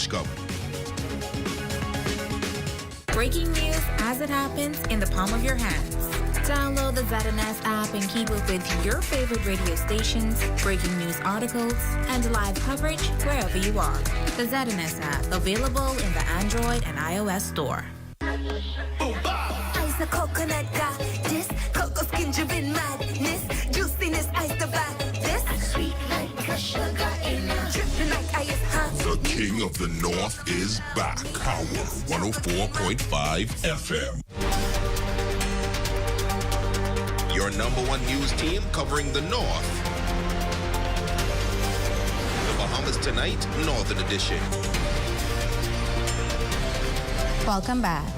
Lipscomb. Breaking news as it happens in the palm of your hands. Download the ZNS app and keep up with your favorite radio stations, breaking news articles, and live coverage wherever you are. The ZNS app, available in the Android and iOS store. Ice a coconut got this, cocoa skin driven madness, juiciness ice the vibe, this sweet like a sugar in a dripping like ice, huh? The King of the North is back. Power 104.5 FM. Your number one news team covering the North. The Bahamas Tonight, Northern Edition. Welcome back.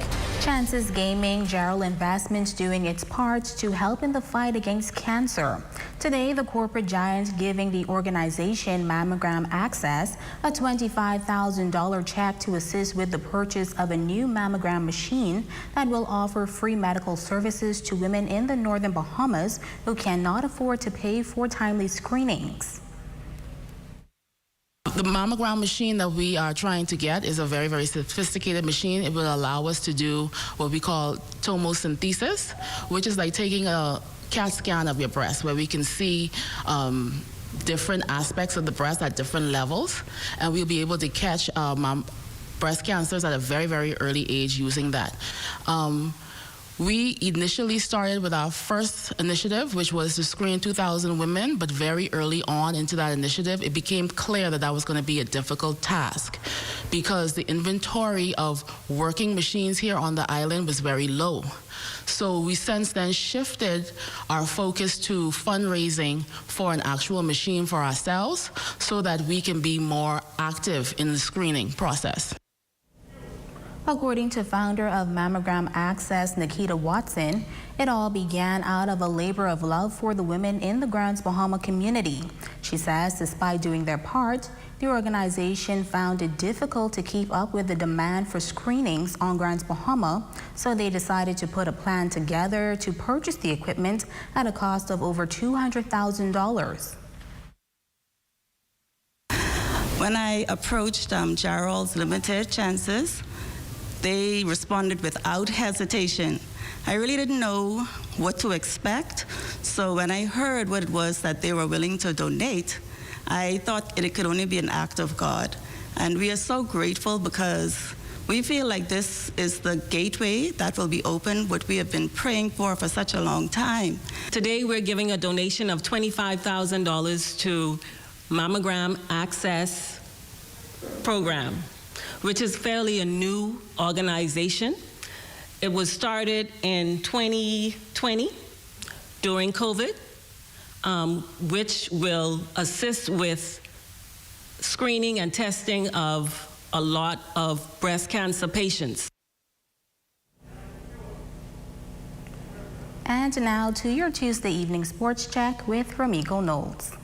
Chances Gaming Jarrell Investments doing its part to help in the fight against cancer. Today, the corporate giant giving the organization Mammogram Access a $25,000 check to assist with the purchase of a new mammogram machine that will offer free medical services to women in the northern Bahamas who cannot afford to pay for timely screenings. The mammogram machine that we are trying to get is a very, very sophisticated machine. It will allow us to do what we call tomosynthesis, which is like taking a CAT scan of your breast, where we can see different aspects of the breast at different levels, and we'll be able to catch breast cancers at a very, very early age using that. We initially started with our first initiative, which was to screen 2,000 women, but very early on into that initiative, it became clear that that was going to be a difficult task because the inventory of working machines here on the island was very low. So we since then shifted our focus to fundraising for an actual machine for ourselves so that we can be more active in the screening process. According to founder of Mammogram Access, Nikita Watson, it all began out of a labor of love for the women in the Grands Bahama community. She says despite doing their part, the organization found it difficult to keep up with the demand for screenings on Grands Bahama, so they decided to put a plan together to purchase the equipment at a cost of over $200,000. When I approached Jarrell's Limited Chances, they responded without hesitation. I really didn't know what to expect, so when I heard what it was that they were willing to donate, I thought it could only be an act of God. And we are so grateful because we feel like this is the gateway that will be open, what we have been praying for such a long time. Today we're giving a donation of $25,000 to Mammogram Access Program, which is fairly a new organization. It was started in 2020 during COVID, which will assist with screening and testing of a lot of breast cancer patients. And now to your Tuesday evening sports check with Ramiko Knowles.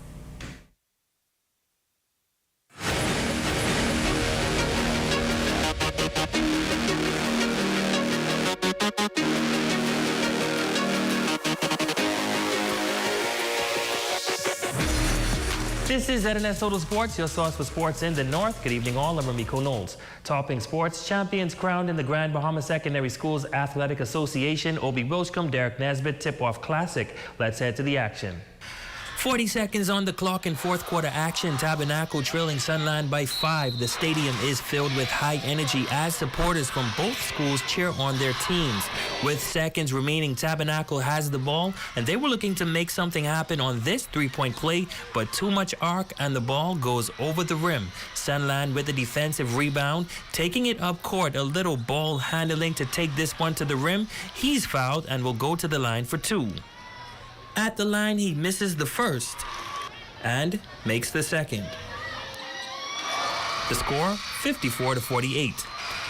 This is ZNS Total Sports, your source for sports in the North. Good evening all, I'm Ramiko Knowles. Topping sports, champions crowned in the Grand Bahama Secondary Schools Athletic Association, Obi Wilshcombe, Derek Nesbitt Tip-Off Classic. Let's head to the action. 40 seconds on the clock in fourth quarter action. Tabernacle trailing Sunland by 5. The stadium is filled with high energy as supporters from both schools cheer on their teams. With seconds remaining, Tabernacle has the ball, and they were looking to make something happen on this three-point play, but too much arc and the ball goes over the rim. Sunland with a defensive rebound, taking it up court, a little ball handling to take this one to the rim. He's fouled and will go to the line for 2. At the line, he misses the first and makes the second. The score, 54-48.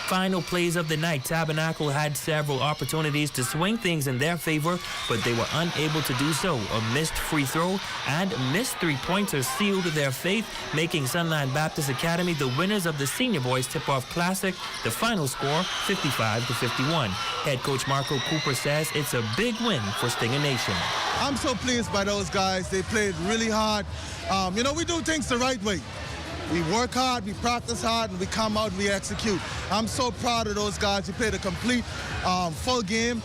Final plays of the night, Tabernacle had several opportunities to swing things in their favor, but they were unable to do so. A missed free throw and missed three-pointers sealed their fate, making Sunland Baptist Academy the winners of the Senior Boys Tip-Off Classic. The final score, 55-51. Head coach Marco Cooper says it's a big win for Stinger Nation. I'm so pleased by those guys. They played really hard. We do things the right way. We work hard, we practice hard, and we come out and we execute. I'm so proud of those guys who played a complete full game.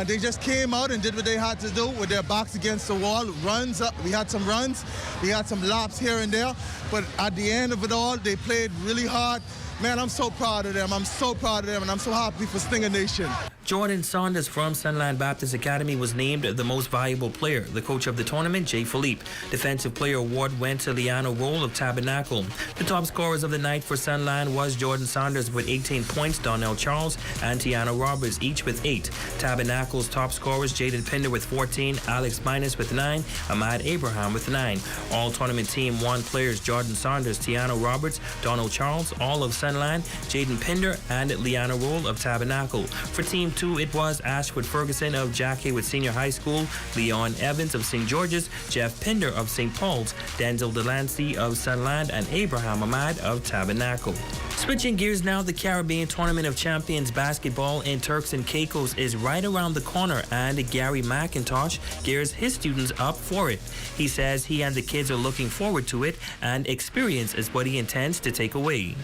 They just came out and did what they had to do with their backs against the wall. Runs up. We had some runs. We had some laps here and there. But at the end of it all, they played really hard. Man, I'm so proud of them. I'm so proud of them, and I'm so happy for Stinger Nation. Jordan Saunders from Sunland Baptist Academy was named the most valuable player. The coach of the tournament, Jay Philippe. Defensive Player Award went to Liana Roll of Tabernacle. The top scorers of the night for Sunland was Jordan Saunders with 18 points, Donnell Charles and Tiana Roberts, each with 8. Tabernacle's top scorers, Jaden Pinder with 14, Alex Minus with 9, Ahmad Abraham with 9. All tournament team 1 players, Jordan Saunders, Tiana Roberts, Donnell Charles, all of Sunland, Jaden Pinder, and Liana Roll of Tabernacle. For Team 2, it was Ashwood Ferguson of Jack Haywood Senior High School, Leon Evans of St. George's, Jeff Pinder of St. Paul's, Denzel Delancey of Sunland, and Abraham Ahmad of Tabernacle. Switching gears now, the Caribbean Tournament of Champions basketball in Turks and Caicos is right around the corner, and Gary McIntosh gears his students up for it. He says he and the kids are looking forward to it, and experience is what he intends to take away.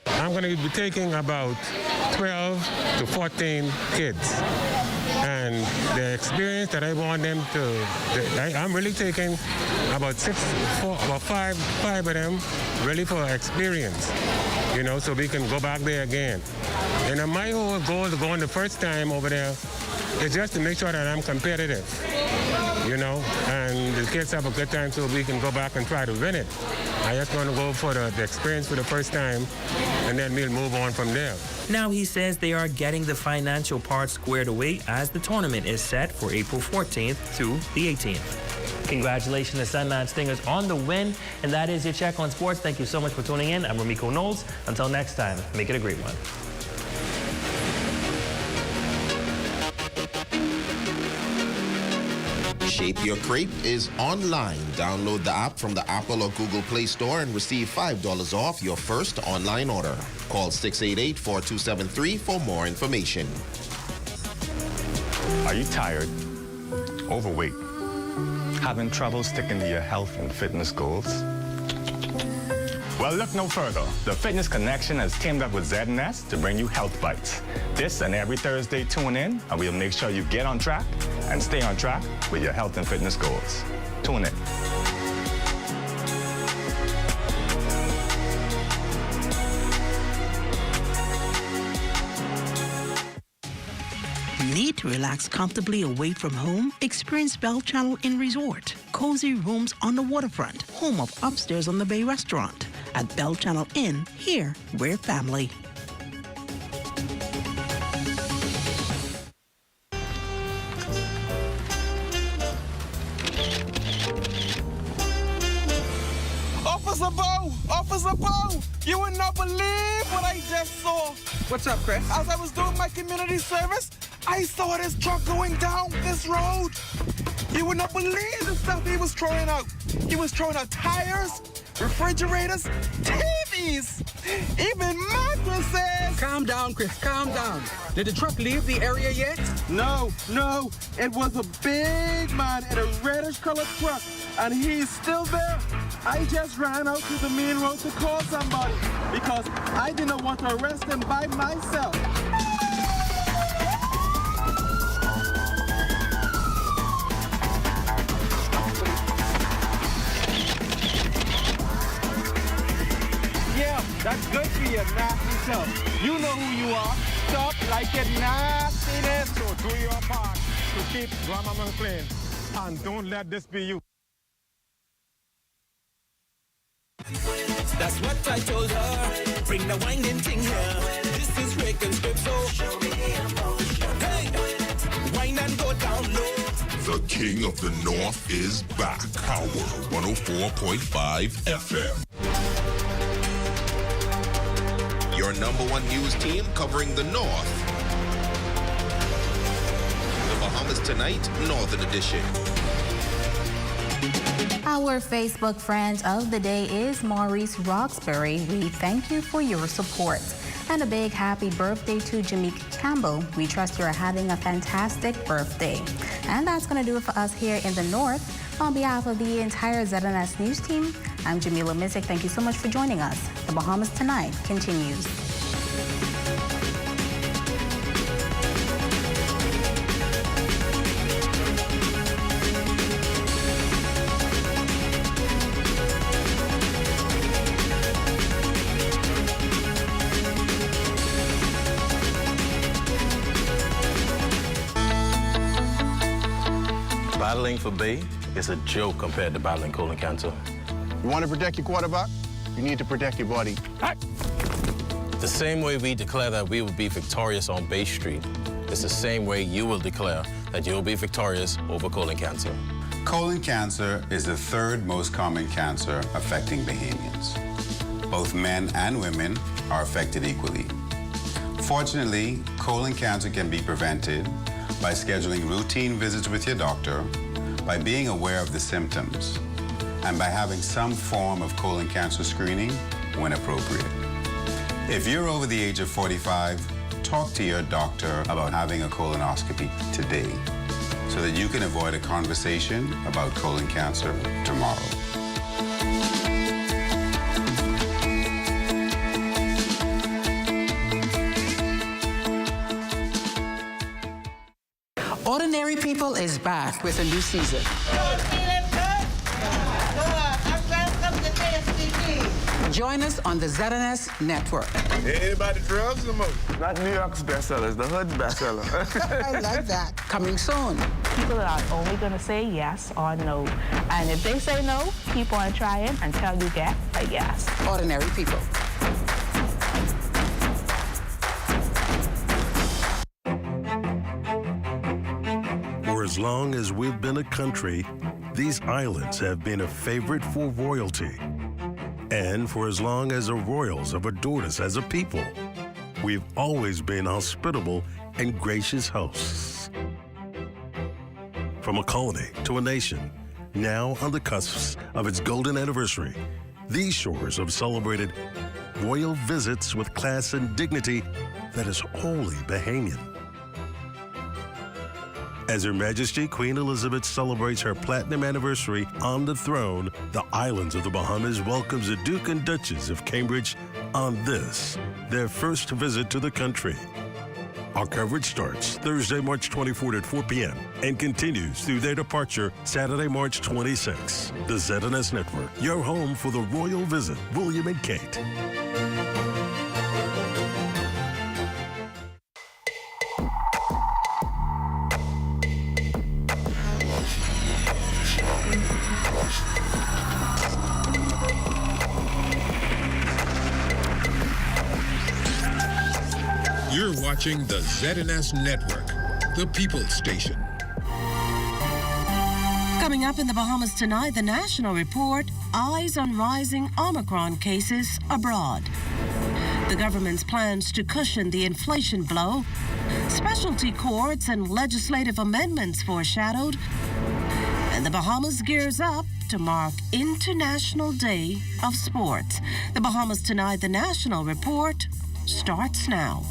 I'm going to be taking about 12 to 14 kids. And the experience that I want them to, I'm really taking about 5 of them really for experience, you know, so we can go back there again. And my whole goal to going the first time over there is just to make sure that I'm competitive, you know, and the kids have a good time so we can go back and try to win it. I just want to go for the experience for the first time, and then we'll move on from there. Now he says they are getting the financial part squared away as the tournament is set for April 14th through the 18th. Congratulations to Sunland Stingers on the win. And that is your check on sports. Thank you so much for tuning in. I'm Ramiko Knowles. Until next time, make it a great one. Shape Your Crepe is online. Download the app from the Apple or Google Play Store and receive $5 off your first online order. Call 688-4273 for more information. Are you tired, overweight, having trouble sticking to your health and fitness goals? Well, look no further. The Fitness Connection has teamed up with ZNS to bring you Health Bites. This and every Thursday, tune in, and we'll make sure you get on track and stay on track with your health and fitness goals. Tune in. Need to relax comfortably away from home? Experience Bell Channel Inn Resort. Cozy rooms on the waterfront, home of Upstairs on the Bay restaurant. At Bell Channel Inn, here we're family. Officer Bo! Officer Bo! You would not believe what I just saw. What's up, Chris? As I was doing my community service, I saw this truck going down this road. You would not believe the stuff he was throwing out. He was throwing out tires, refrigerators, TVs, even mattresses. Calm down, Chris, calm down. Did the truck leave the area yet? No. It was a big man in a reddish colored truck, and he's still there. I just ran out to the main road to call somebody because I did not want to arrest him by myself. Yeah, that's good for your nasty self. You know who you are. Stop like your nastiness. So do your part to keep Grandmama clean, and don't let this be you. That's what I told her. Bring the winding thing here. This is Rick and Strip, so show me emotion. Hey, wind and go down low. The King of the North is back. Power 104.5 FM. Your #1 news team covering the North. The Bahamas Tonight, Northern Edition. Our Facebook friend of the day is Maurice Roxbury. We thank you for your support. And a big happy birthday to Jameek Campbell. We trust you're having a fantastic birthday. And that's going to do it for us here in the North. On behalf of the entire ZNS News team, I'm Jamila Mizik. Thank you so much for joining us. The Bahamas Tonight continues. Battling for Bay is a joke compared to battling colon cancer. You want to protect your quarterback? You need to protect your body. The same way we declare that we will be victorious on Bay Street, it's the same way you will declare that you'll be victorious over colon cancer. Colon cancer is the third most common cancer affecting Bahamians. Both men and women are affected equally. Fortunately, colon cancer can be prevented by scheduling routine visits with your doctor, by being aware of the symptoms, and by having some form of colon cancer screening when appropriate. If you're over the age of 45, talk to your doctor about having a colonoscopy today so that you can avoid a conversation about colon cancer tomorrow. Ordinary People is back with a new season. Join us on the ZNS Network. Anybody drugs or more? Not New York's bestsellers, the hood's bestseller. I like that. Coming soon. People are only going to say yes or no. And if they say no, keep on trying until you get a yes. Ordinary People. For as long as we've been a country, these islands have been a favorite for royalty. And for as long as the royals have adored us as a people, we've always been hospitable and gracious hosts. From a colony to a nation, now on the cusp of its golden anniversary, these shores have celebrated royal visits with class and dignity that is wholly Bahamian. As Her Majesty Queen Elizabeth celebrates her platinum anniversary on the throne, the islands of the Bahamas welcomes the Duke and Duchess of Cambridge on this, their first visit to the country. Our coverage starts Thursday, March 24th at 4 p.m. and continues through their departure Saturday, March 26th. The ZNS Network, your home for the royal visit. William and Kate. You're watching the ZNS Network, the People's Station. Coming up in the Bahamas tonight, the National Report, eyes on rising Omicron cases abroad. The government's plans to cushion the inflation blow, specialty courts and legislative amendments foreshadowed, and the Bahamas gears up to mark International Day of Sports. The Bahamas tonight, the National Report starts now.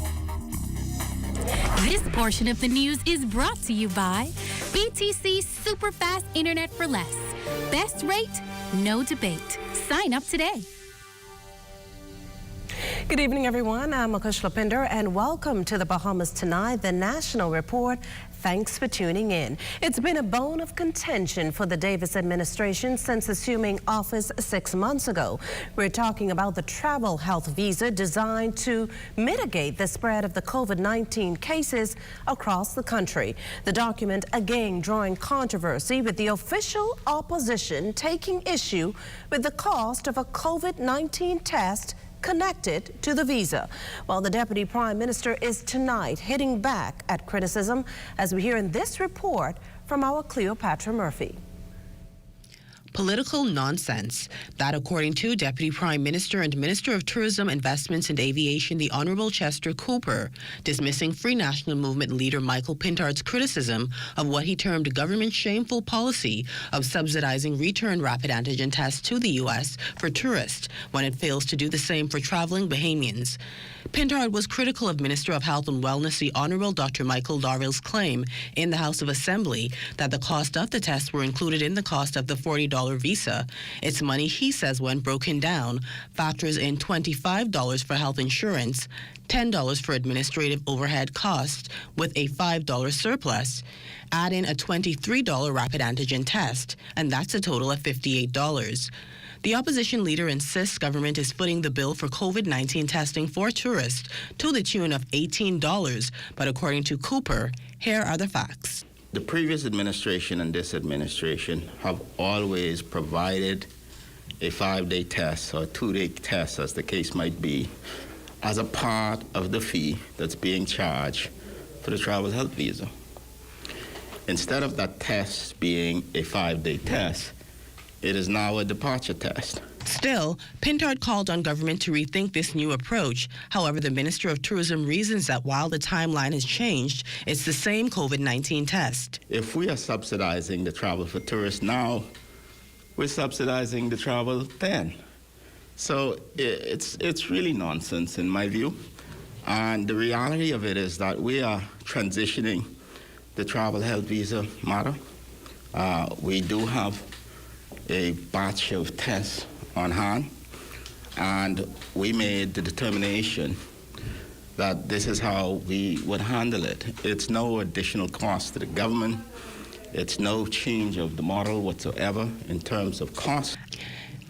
This portion of the news is brought to you by BTC Superfast Internet for Less. Best rate, no debate. Sign up today. Good evening, everyone. I'm Akush Lapinder, and welcome to the Bahamas Tonight, the National Report. Thanks for tuning in. It's been a bone of contention for the Davis administration since assuming office 6 months ago. We're talking about the travel health visa designed to mitigate the spread of the COVID-19 cases across the country. The document again drawing controversy, with the official opposition taking issue with the cost of a COVID-19 test connected to the visa. While the Deputy Prime Minister is tonight hitting back at criticism, as we hear in this report from our Cleopatra Murphy. Political nonsense. That, according to Deputy Prime Minister and Minister of Tourism, Investments and Aviation, the Honourable Chester Cooper, dismissing Free National Movement leader Michael Pintard's criticism of what he termed government's shameful policy of subsidizing return rapid antigen tests to the U.S. for tourists when it fails to do the same for traveling Bahamians. Pintard was critical of Minister of Health and Wellness, the Honourable Dr. Michael Darville's claim in the House of Assembly that the cost of the tests were included in the cost of the $40 $1,000 visa. It's money he says, when broken down, factors in $25 for health insurance, $10 for administrative overhead costs, with a $5 surplus. Add in a $23 rapid antigen test, and that's a total of $58. The opposition leader insists government is footing the bill for COVID-19 testing for tourists to the tune of $18. But according to Cooper, here are the facts. The previous administration and this administration have always provided a 5-day test or a 2-day test, as the case might be, as a part of the fee that's being charged for the travel health visa. Instead of that test being a 5-day test, it is now a departure test. Still, Pintard called on government to rethink this new approach. However, the Minister of Tourism reasons that while the timeline has changed, it's the same COVID-19 test. If we are subsidizing the travel for tourists now, we're subsidizing the travel then. So it's really nonsense in my view. And the reality of it is that we are transitioning the travel health visa matter. We do have a batch of tests on hand, and we made the determination that this is how we would handle it. It's no additional cost to the government. It's no change of the model whatsoever in terms of cost.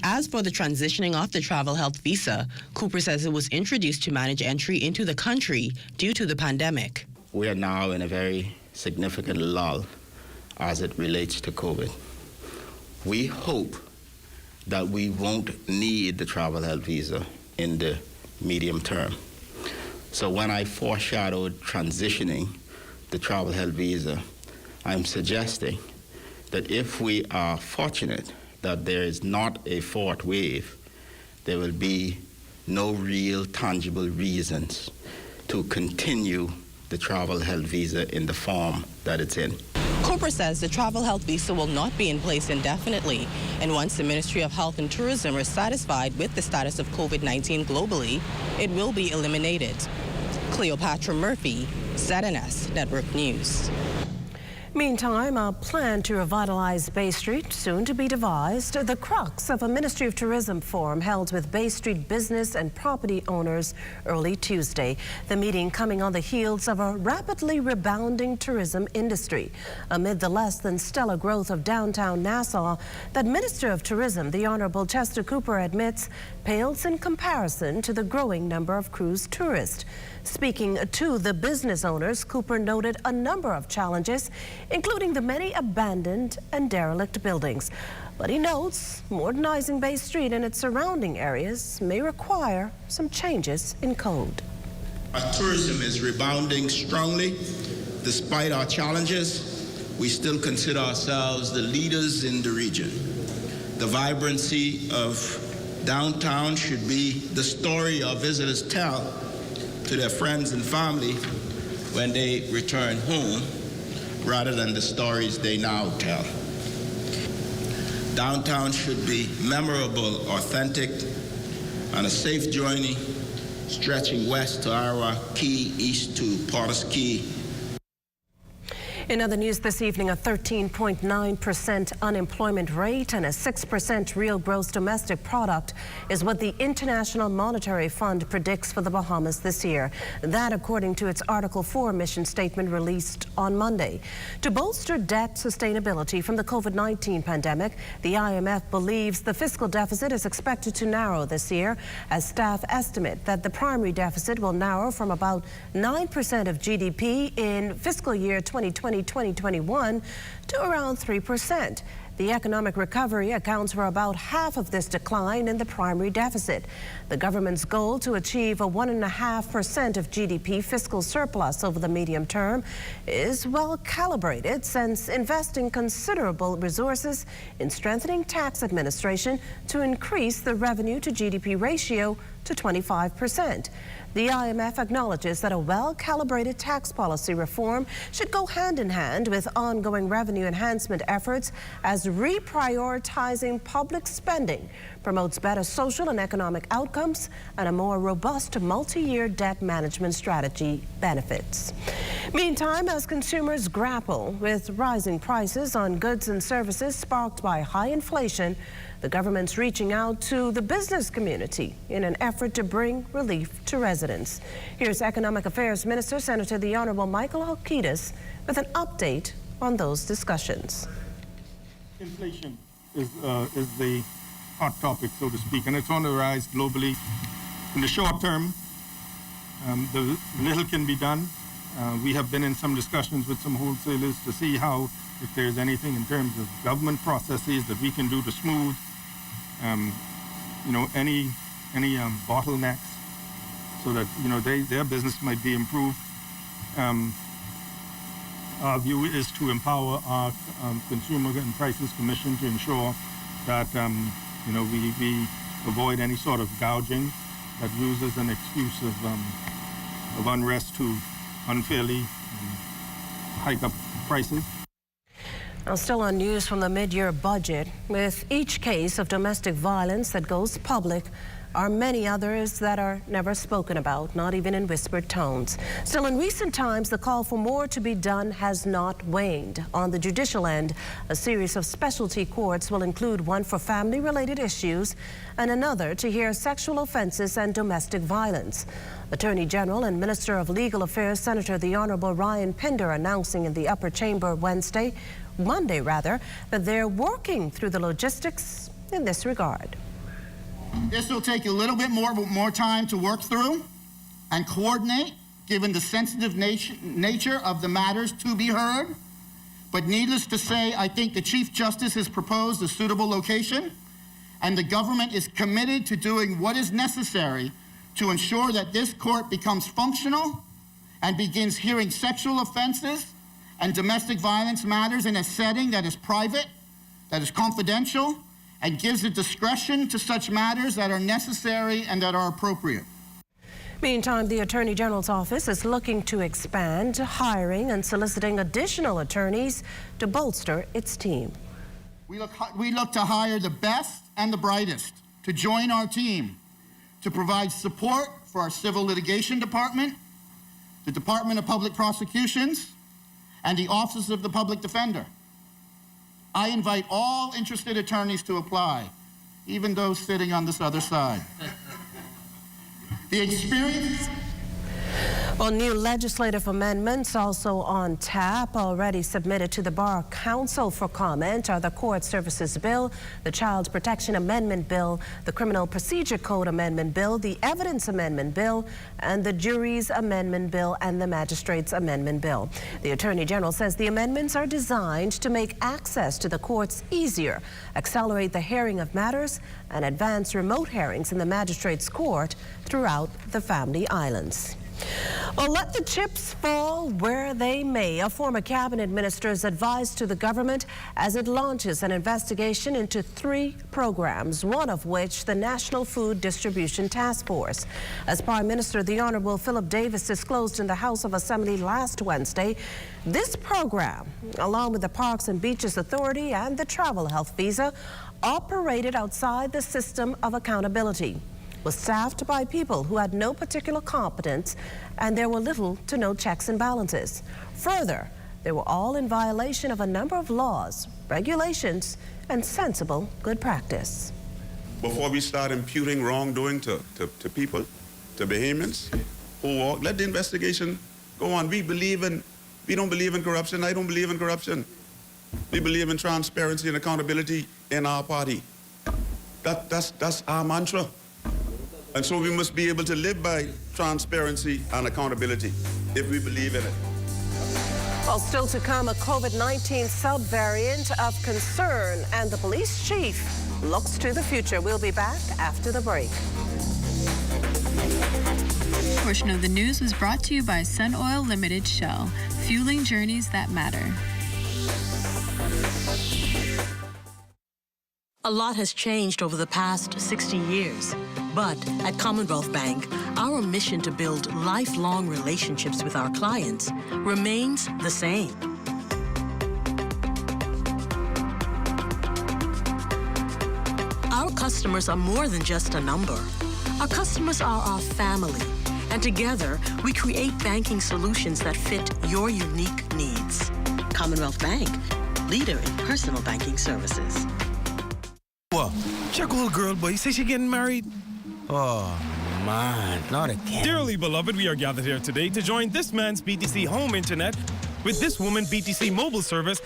As for the transitioning of the travel health visa, Cooper says it was introduced to manage entry into the country due to the pandemic. We are now in a very significant lull as it relates to COVID. We hope that we won't need the travel health visa in the medium term. So when I foreshadowed transitioning the travel health visa, I'm suggesting that if we are fortunate that there is not a fourth wave, there will be no real tangible reasons to continue the travel health visa in the form that it's in. Cooper says the travel health visa will not be in place indefinitely, and once the Ministry of Health and Tourism is satisfied with the status of COVID-19 globally, it will be eliminated. Cleopatra Murphy, ZNS Network News. Meantime, a plan to revitalize Bay Street soon to be devised, the crux of a Ministry of Tourism forum held with Bay Street business and property owners early Tuesday. The meeting coming on the heels of a rapidly rebounding tourism industry. Amid the less than stellar growth of downtown Nassau, that Minister of Tourism, the Honorable Chester Cooper, admits pales in comparison to the growing number of cruise tourists. Speaking to the business owners, Cooper noted a number of challenges, including the many abandoned and derelict buildings. But he notes modernizing Bay Street and its surrounding areas may require some changes in code. Our tourism is rebounding strongly. Despite our challenges, we still consider ourselves the leaders in the region. The vibrancy of downtown should be the story our visitors tell to their friends and family when they return home, rather than the stories they now tell. Downtown should be memorable, authentic, and a safe journey stretching west to Iowa Key, east to Potter's Key. In other news this evening, a 13.9% unemployment rate and a 6% real gross domestic product is what the International Monetary Fund predicts for the Bahamas this year. That according to its Article 4 mission statement released on Monday. To bolster debt sustainability from the COVID-19 pandemic, the IMF believes the fiscal deficit is expected to narrow this year, as staff estimate that the primary deficit will narrow from about 9% of GDP in fiscal year 2020-2021 to around 3%. The economic recovery accounts for about half of this decline in the primary deficit. The government's goal to achieve a 1.5% of GDP fiscal surplus over the medium term is well calibrated, since investing considerable resources in strengthening tax administration to increase the revenue to GDP ratio to 25%. The IMF acknowledges that a well-calibrated tax policy reform should go hand in hand with ongoing revenue enhancement efforts as reprioritizing public spending promotes better social and economic outcomes and a more robust multi-year debt management strategy benefits. Meantime, as consumers grapple with rising prices on goods and services sparked by high inflation, the government's reaching out to the business community in an effort to bring relief to residents. Here's Economic Affairs Minister, Senator the Honorable Michael Halkitis, with an update on those discussions. Inflation is the hot topic, so to speak, and it's on the rise globally. In the short term, the little can be done. We have been in some discussions with some wholesalers to see how, if there's anything in terms of government processes that we can do to smooth any bottlenecks, so that their business might be improved. Our view is to empower our Consumer and Prices Commission to ensure that we avoid any sort of gouging that uses an excuse of unrest to unfairly hike up prices. Now, still on news from the mid-year budget, with each case of domestic violence that goes public, are many others that are never spoken about, not even in whispered tones. Still, in recent times, the call for more to be done has not waned. On the judicial end, a series of specialty courts will include one for family-related issues and another to hear sexual offenses and domestic violence. Attorney General and Minister of Legal Affairs, Senator the Honorable Ryan Pinder, announcing in the upper chamber Monday, that they're working through the logistics in this regard. This will take a little bit more time to work through and coordinate, given the sensitive nature of the matters to be heard. But needless to say, I think the Chief Justice has proposed a suitable location, and the government is committed to doing what is necessary to ensure that this court becomes functional and begins hearing sexual offenses and domestic violence matters in a setting that is private, that is confidential, and gives the discretion to such matters that are necessary and that are appropriate. Meantime, the Attorney General's office is looking to expand hiring and soliciting additional attorneys to bolster its team. We look to hire the best and the brightest to join our team to provide support for our Civil Litigation Department, the Department of Public Prosecutions, and the Office of the Public Defender. I invite all interested attorneys to apply, even those sitting on this other side. The experience... Well, new legislative amendments also on tap, already submitted to the Bar Council for comment, are the Court Services Bill, the Child Protection Amendment Bill, the Criminal Procedure Code Amendment Bill, the Evidence Amendment Bill, and the Juries Amendment Bill and the Magistrates Amendment Bill. The Attorney General says the amendments are designed to make access to the courts easier, accelerate the hearing of matters, and advance remote hearings in the Magistrates Court throughout the Family Islands. Well, let the chips fall where they may. A former cabinet minister has advised to the government as it launches an investigation into 3 programs, one of which the National Food Distribution Task Force. As Prime Minister the Honorable Philip Davis disclosed in the House of Assembly last Wednesday, this program, along with the Parks and Beaches Authority and the Travel Health Visa, operated outside the system of accountability, was staffed by people who had no particular competence, and there were little to no checks and balances. Further, they were all in violation of a number of laws, regulations, and sensible good practice. Before we start imputing wrongdoing to people, to Bahamians who walk, let the investigation go on. We don't believe in corruption. I don't believe in corruption. We believe in transparency and accountability in our party. That's our mantra. And so we must be able to live by transparency and accountability if we believe in it. Well, still to come, a COVID-19 subvariant of concern, and the police chief looks to the future. We'll be back after the break. This portion of the news was brought to you by Sun Oil Limited Shell, fueling journeys that matter. A lot has changed over the past 60 years. But at Commonwealth Bank, our mission to build lifelong relationships with our clients remains the same. Our customers are more than just a number. Our customers are our family, and together we create banking solutions that fit your unique needs. Commonwealth Bank, leader in personal banking services. What? Check old girl, boy. Say she getting married? Oh, man, not again. Dearly beloved, we are gathered here today to join this man's BTC home internet with this woman BTC mobile service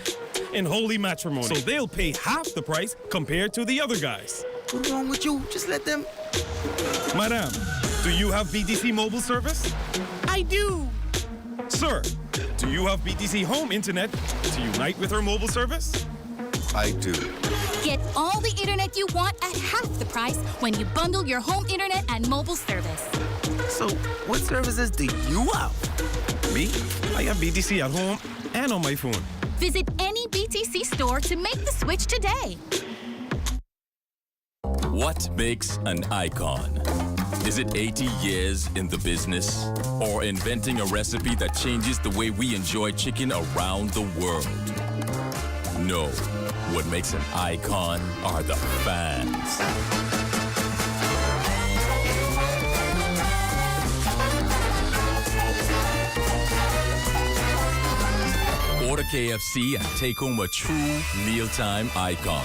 in holy matrimony. So they'll pay half the price compared to the other guys. What's wrong with you? Just let them. Madam, do you have BTC mobile service? I do. Sir, do you have BTC home internet to unite with her mobile service? I do. Get all the internet you want at half the price when you bundle your home internet and mobile service. So, what services do you have? Me? I have BTC at home and on my phone. Visit any BTC store to make the switch today. What makes an icon? Is it 80 years in the business? Or inventing a recipe that changes the way we enjoy chicken around the world? No. What makes an icon are the fans. Order KFC and take home a true mealtime icon.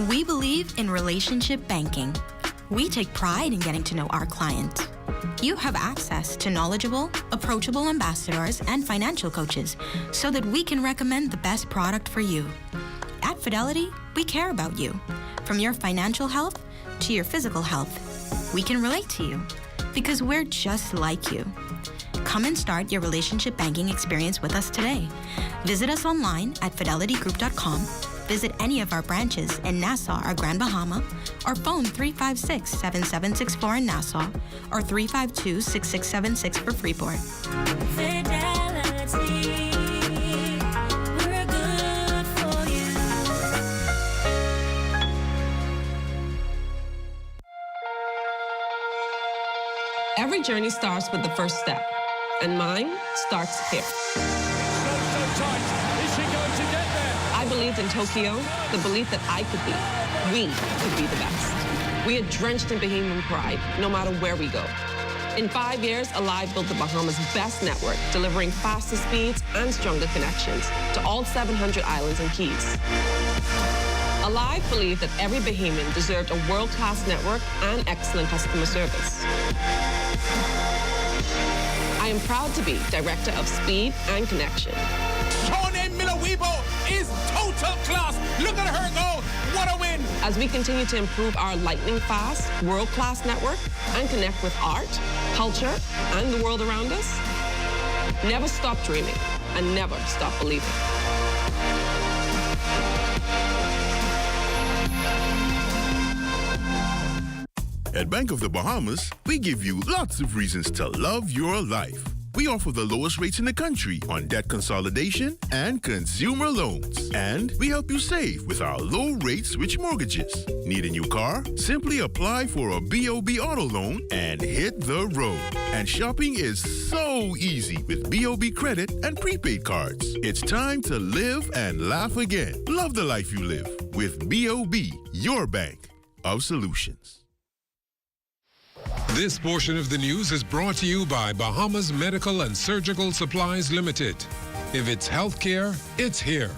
We believe in relationship banking. We take pride in getting to know our clients. You have access to knowledgeable, approachable ambassadors and financial coaches so that we can recommend the best product for you. At Fidelity, we care about you. From your financial health to your physical health, we can relate to you because we're just like you. Come and start your relationship banking experience with us today. Visit us online at fidelitygroup.com. Visit any of our branches in Nassau or Grand Bahama, or phone 356-7764 in Nassau or 352-6676 for Freeport. Fidelity, we're good for you. Every journey starts with the first step, and mine starts here. I believed in Tokyo, the belief that we could be the best. We are drenched in Bahamian pride, no matter where we go. In 5 years, Alive built the Bahamas' best network, delivering faster speeds and stronger connections to all 700 islands and keys. Alive believed that every Bahamian deserved a world-class network and excellent customer service. I am proud to be Director of Speed and Connection. Tony Miller-Weibo is total class. Look at her go. What a win. As we continue to improve our lightning-fast, world-class network and connect with art, culture, and the world around us, never stop dreaming and never stop believing. At Bank of the Bahamas, we give you lots of reasons to love your life. We offer the lowest rates in the country on debt consolidation and consumer loans. And we help you save with our low-rate switch mortgages. Need a new car? Simply apply for a BOB auto loan and hit the road. And shopping is so easy with BOB credit and prepaid cards. It's time to live and laugh again. Love the life you live with BOB, your bank of solutions. This portion of the news is brought to you by Bahamas Medical and Surgical Supplies Limited. If it's healthcare, it's here.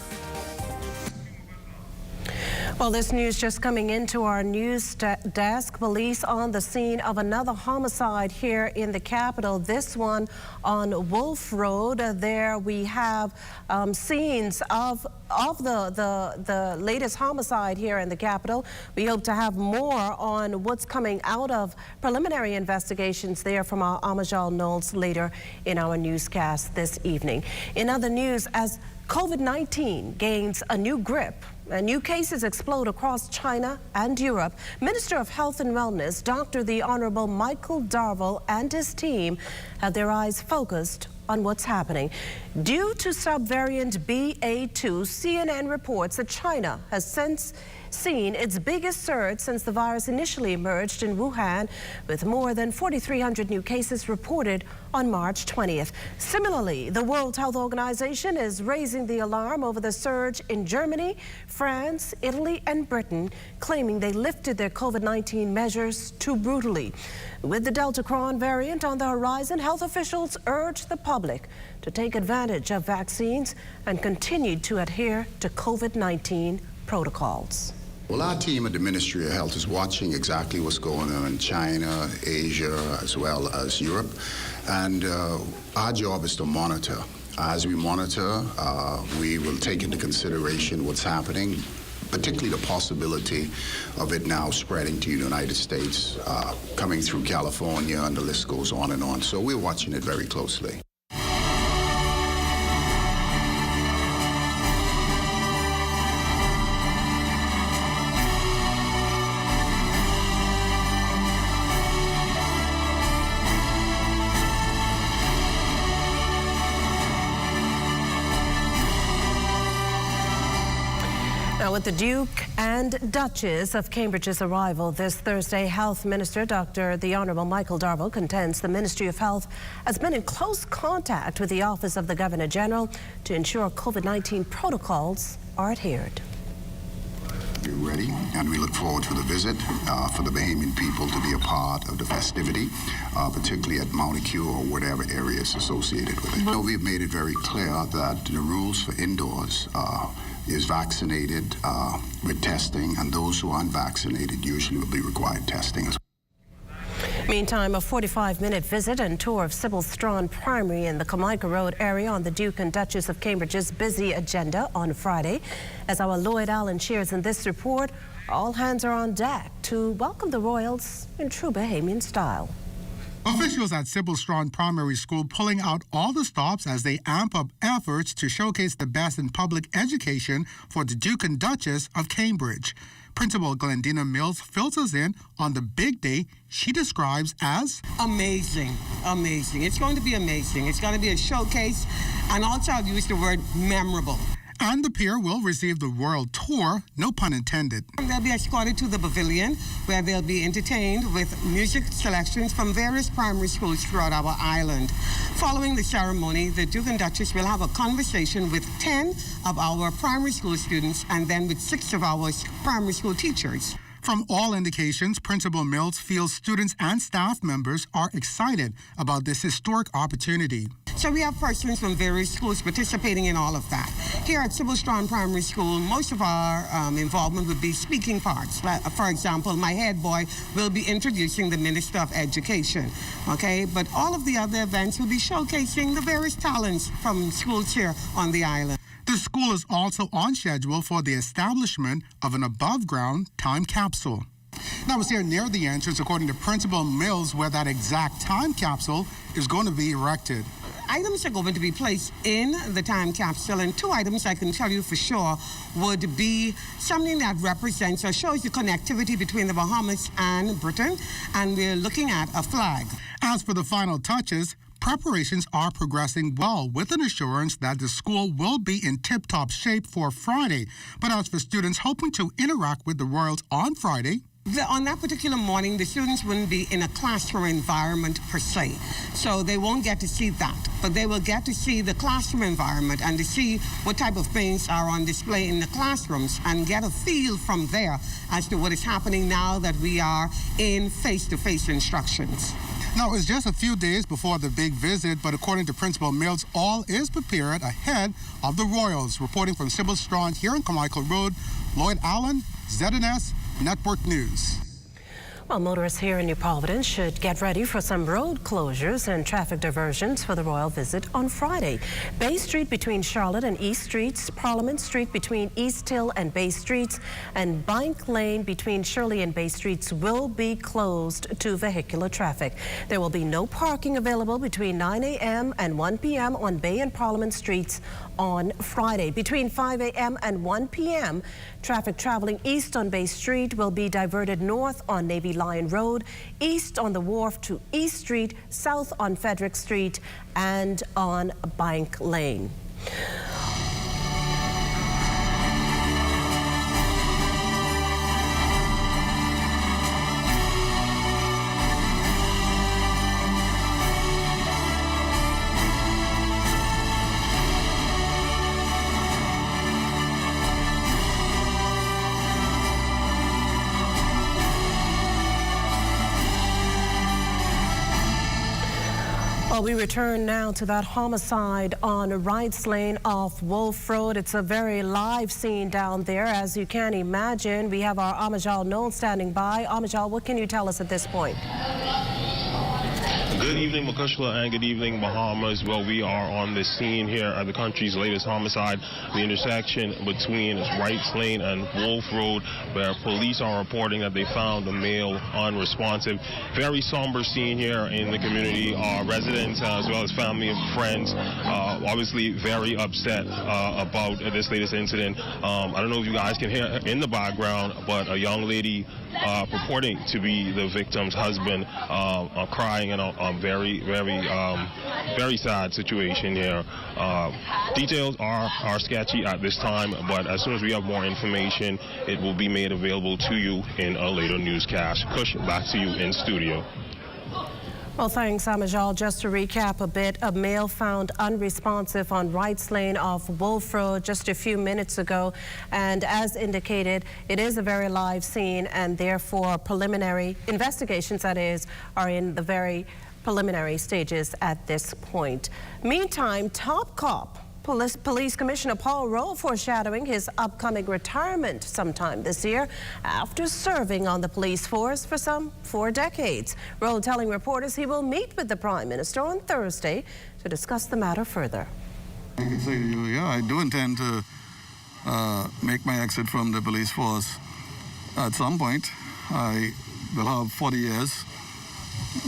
Well, this news just coming into our news desk. Police on the scene of another homicide here in the capital. This one on Wolf Road. There we have scenes of the latest homicide here in the capital. We hope to have more on what's coming out of preliminary investigations there from our Amajal Knowles later in our newscast this evening. In other news, as COVID-19 gains a new grip And new cases explode across China and Europe. Minister of Health and Wellness, Dr. the Honorable Michael Darville and his team have their eyes focused on what's happening. Due to subvariant BA2, CNN reports that China has since seen its biggest surge since the virus initially emerged in Wuhan, with more than 4,300 new cases reported on March 20th. Similarly, the World Health Organization is raising the alarm over the surge in Germany, France, Italy, and Britain, claiming they lifted their COVID-19 measures too brutally. With the Delta Cron variant on the horizon, health officials urge the public to take advantage of vaccines and continue to adhere to COVID-19 protocols. Well, our team at the Ministry of Health is watching exactly what's going on in China, Asia, as well as Europe. And our job is to monitor. As we monitor, we will take into consideration what's happening, particularly the possibility of it now spreading to the United States, coming through California, and the list goes on and on. So we're watching it very closely. Now, with the Duke and Duchess of Cambridge's arrival this Thursday, Health Minister Dr. the Honorable Michael Darville contends the Ministry of Health has been in close contact with the Office of the Governor General to ensure COVID-19 protocols are adhered. We're ready, and we look forward to the visit for the Bahamian people to be a part of the festivity, particularly at Mauna Kea or whatever area is associated with it. So we've made it very clear that the rules for indoors is vaccinated with testing, and those who aren't vaccinated usually will be required testing as well. Meantime, a 45-minute visit and tour of Sybil Strawn Primary in the Kamaica Road area on the Duke and Duchess of Cambridge's busy agenda on Friday. As our Lloyd Allen shares in this report, all hands are on deck to welcome the Royals in true Bahamian style. Officials at Sybil Strawn Primary School pulling out all the stops as they amp up efforts to showcase the best in public education for the Duke and Duchess of Cambridge. Principal Glendina Mills fills us in on the big day she describes as amazing. Amazing. It's going to be amazing. It's going to be a showcase, and also I'll use the word memorable. And the pair will receive the World Tour, no pun intended. They'll be escorted to the pavilion, where they'll be entertained with music selections from various primary schools throughout our island. Following the ceremony, the Duke and Duchess will have a conversation with 10 of our primary school students and then with 6 of our primary school teachers. From all indications, Principal Mills feels students and staff members are excited about this historic opportunity. So we have persons from various schools participating in all of that. Here at Sybil Strawn Primary School, most of our involvement would be speaking parts. For example, my head boy will be introducing the Minister of Education, okay? But all of the other events will be showcasing the various talents from schools here on the island. The school is also on schedule for the establishment of an above-ground time capsule. Now, it's here near the entrance, according to Principal Mills, where that exact time capsule is going to be erected. Items are going to be placed in the time capsule, and 2 items I can tell you for sure would be something that represents or shows the connectivity between the Bahamas and Britain, and we're looking at a flag. As for the final touches, preparations are progressing well, with an assurance that the school will be in tip-top shape for Friday. But as for students hoping to interact with the Royals on Friday, on that particular morning, the students wouldn't be in a classroom environment per se, so they won't get to see that. But they will get to see the classroom environment and to see what type of things are on display in the classrooms and get a feel from there as to what is happening now that we are in face-to-face instructions. Now, it's just a few days before the big visit, but according to Principal Mills, all is prepared ahead of the Royals. Reporting from Sybil Strawn here in Carmichael Road, Lloyd Allen, ZNS Network News. Well, motorists here in New Providence should get ready for some road closures and traffic diversions for the royal visit on Friday. Bay Street between Charlotte and East Streets, Parliament Street between East Hill and Bay Streets, and Bank Lane between Shirley and Bay Streets will be closed to vehicular traffic. There will be no parking available between 9 a.m. and 1 p.m. on Bay and Parliament Streets on Friday. Between 5 a.m. and 1 p.m., traffic traveling east on Bay Street will be diverted north on Navy Line Road, east on the Wharf to East Street, south on Frederick Street, and on Bank Lane. Well, we return now to that homicide on Wrights Lane off Wolf Road. It's a very live scene down there, as you can imagine. We have our Amajal Noel standing by. Amajal, what can you tell us at this point? Good evening, Makushla, and good evening, Bahamas. Well, we are on the scene here at the country's latest homicide, the intersection between Wrights Lane and Wolf Road, where police are reporting that they found a male unresponsive. Very somber scene here in the community. Residents, as well as family and friends, obviously very upset about this latest incident. I don't know if you guys can hear in the background, but a young lady purporting to be the victim's husband crying in a very sad situation here. Details are sketchy at this time, but as soon as we have more information, it will be made available to you in a later newscast. Kush, back to you in studio. Well, thanks, Amajal. Just to recap a bit, a male found unresponsive on Wrights Lane off Wolf Road just a few minutes ago. And as indicated, it is a very live scene, and therefore preliminary investigations, that is, are in the very preliminary stages at this point. Meantime, top cop Police Commissioner Paul Rowe foreshadowing his upcoming retirement sometime this year after serving on the police force for some 4 decades. Rowe telling reporters he will meet with the Prime Minister on Thursday to discuss the matter further. I can say to you, yeah, I do intend to make my exit from the police force at some point. I will have 40 years,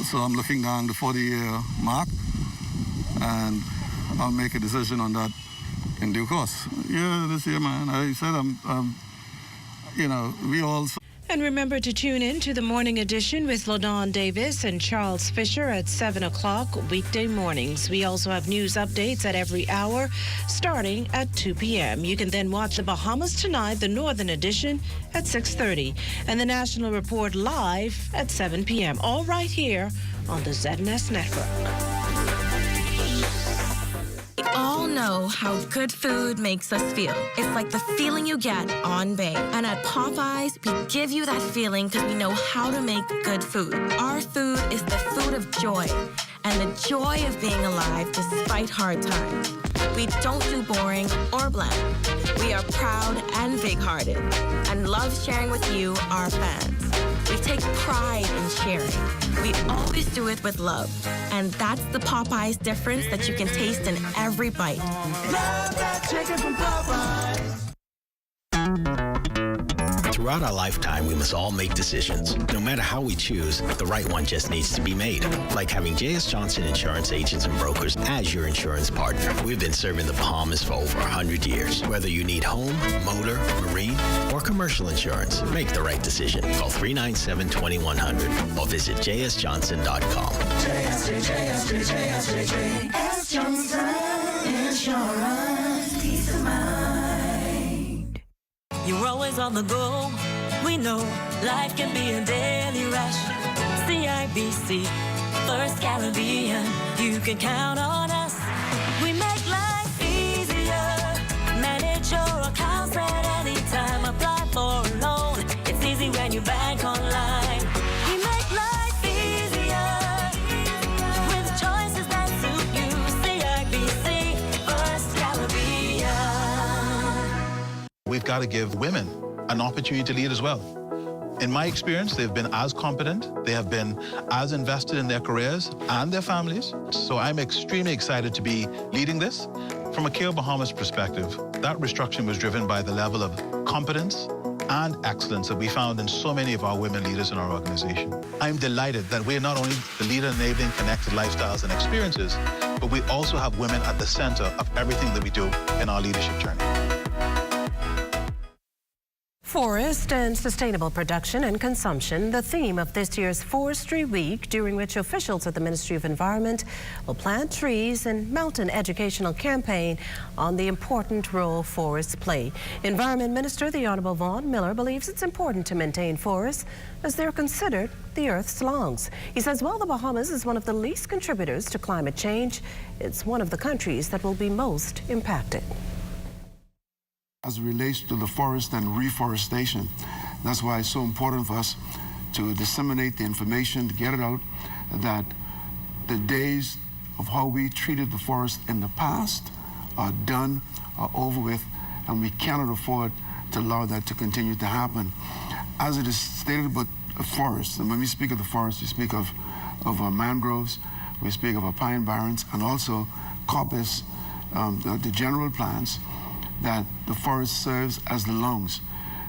so I'm looking down the 40-year mark, and I'll make a decision on that in due course. Yeah, this year, man. I said we all... And remember to tune in to the Morning Edition with LaDawn Davis and Charles Fisher at 7 o'clock weekday mornings. We also have news updates at every hour starting at 2 p.m. You can then watch the Bahamas Tonight, the Northern Edition, at 6:30, and the National Report live at 7 p.m. All right here on the ZNS Network. We all know how good food makes us feel. It's like the feeling you get on Bay. And at Popeyes, we give you that feeling because we know how to make good food. Our food is the food of joy and the joy of being alive despite hard times. We don't do boring or bland. We are proud and big-hearted and love sharing with you, our fans. We take pride in sharing. We always do it with love. And that's the Popeyes difference that you can taste in every bite. Love that chicken from Popeyes. Throughout our lifetime, we must all make decisions. No matter how we choose, the right one just needs to be made. Like having J.S. Johnson Insurance Agents and Brokers as your insurance partner. We've been serving the Bahamas for over 100 years. Whether you need home, motor, marine, or commercial insurance, make the right decision. Call 397-2100 or visit jsjohnson.com. JS Johnson Insurance. Peace of mind. You're always on the go. We know life can be a daily rush. CIBC, First Caribbean, you can count on us. We make life easier. Manage your accounts at any time. Apply for a loan. It's easy when you bank online. We make life easier with choices that suit you. CIBC, First Caribbean. We've got to give women an opportunity to lead as well. In my experience, they've been as competent, they have been as invested in their careers and their families. So I'm extremely excited to be leading this. From a Care Bahamas perspective, that restructuring was driven by the level of competence and excellence that we found in so many of our women leaders in our organization. I'm delighted that we're not only the leader enabling connected lifestyles and experiences, but we also have women at the center of everything that we do in our leadership journey. Forest and sustainable production and consumption, the theme of this year's Forestry Week, during which officials at the Ministry of Environment will plant trees and mount an educational campaign on the important role forests play. Environment Minister, the Honourable Vaughn Miller, believes it's important to maintain forests as they're considered the Earth's lungs. He says while the Bahamas is one of the least contributors to climate change, it's one of the countries that will be most impacted. As it relates to the forest and reforestation, that's why it's so important for us to disseminate the information, to get it out, that the days of how we treated the forest in the past are done, are over with, and we cannot afford to allow that to continue to happen. As it is stated about a forest, and when we speak of the forest, we speak of mangroves, we speak of pine barrens, and also coppice, the general plants, that the forest serves as the lungs.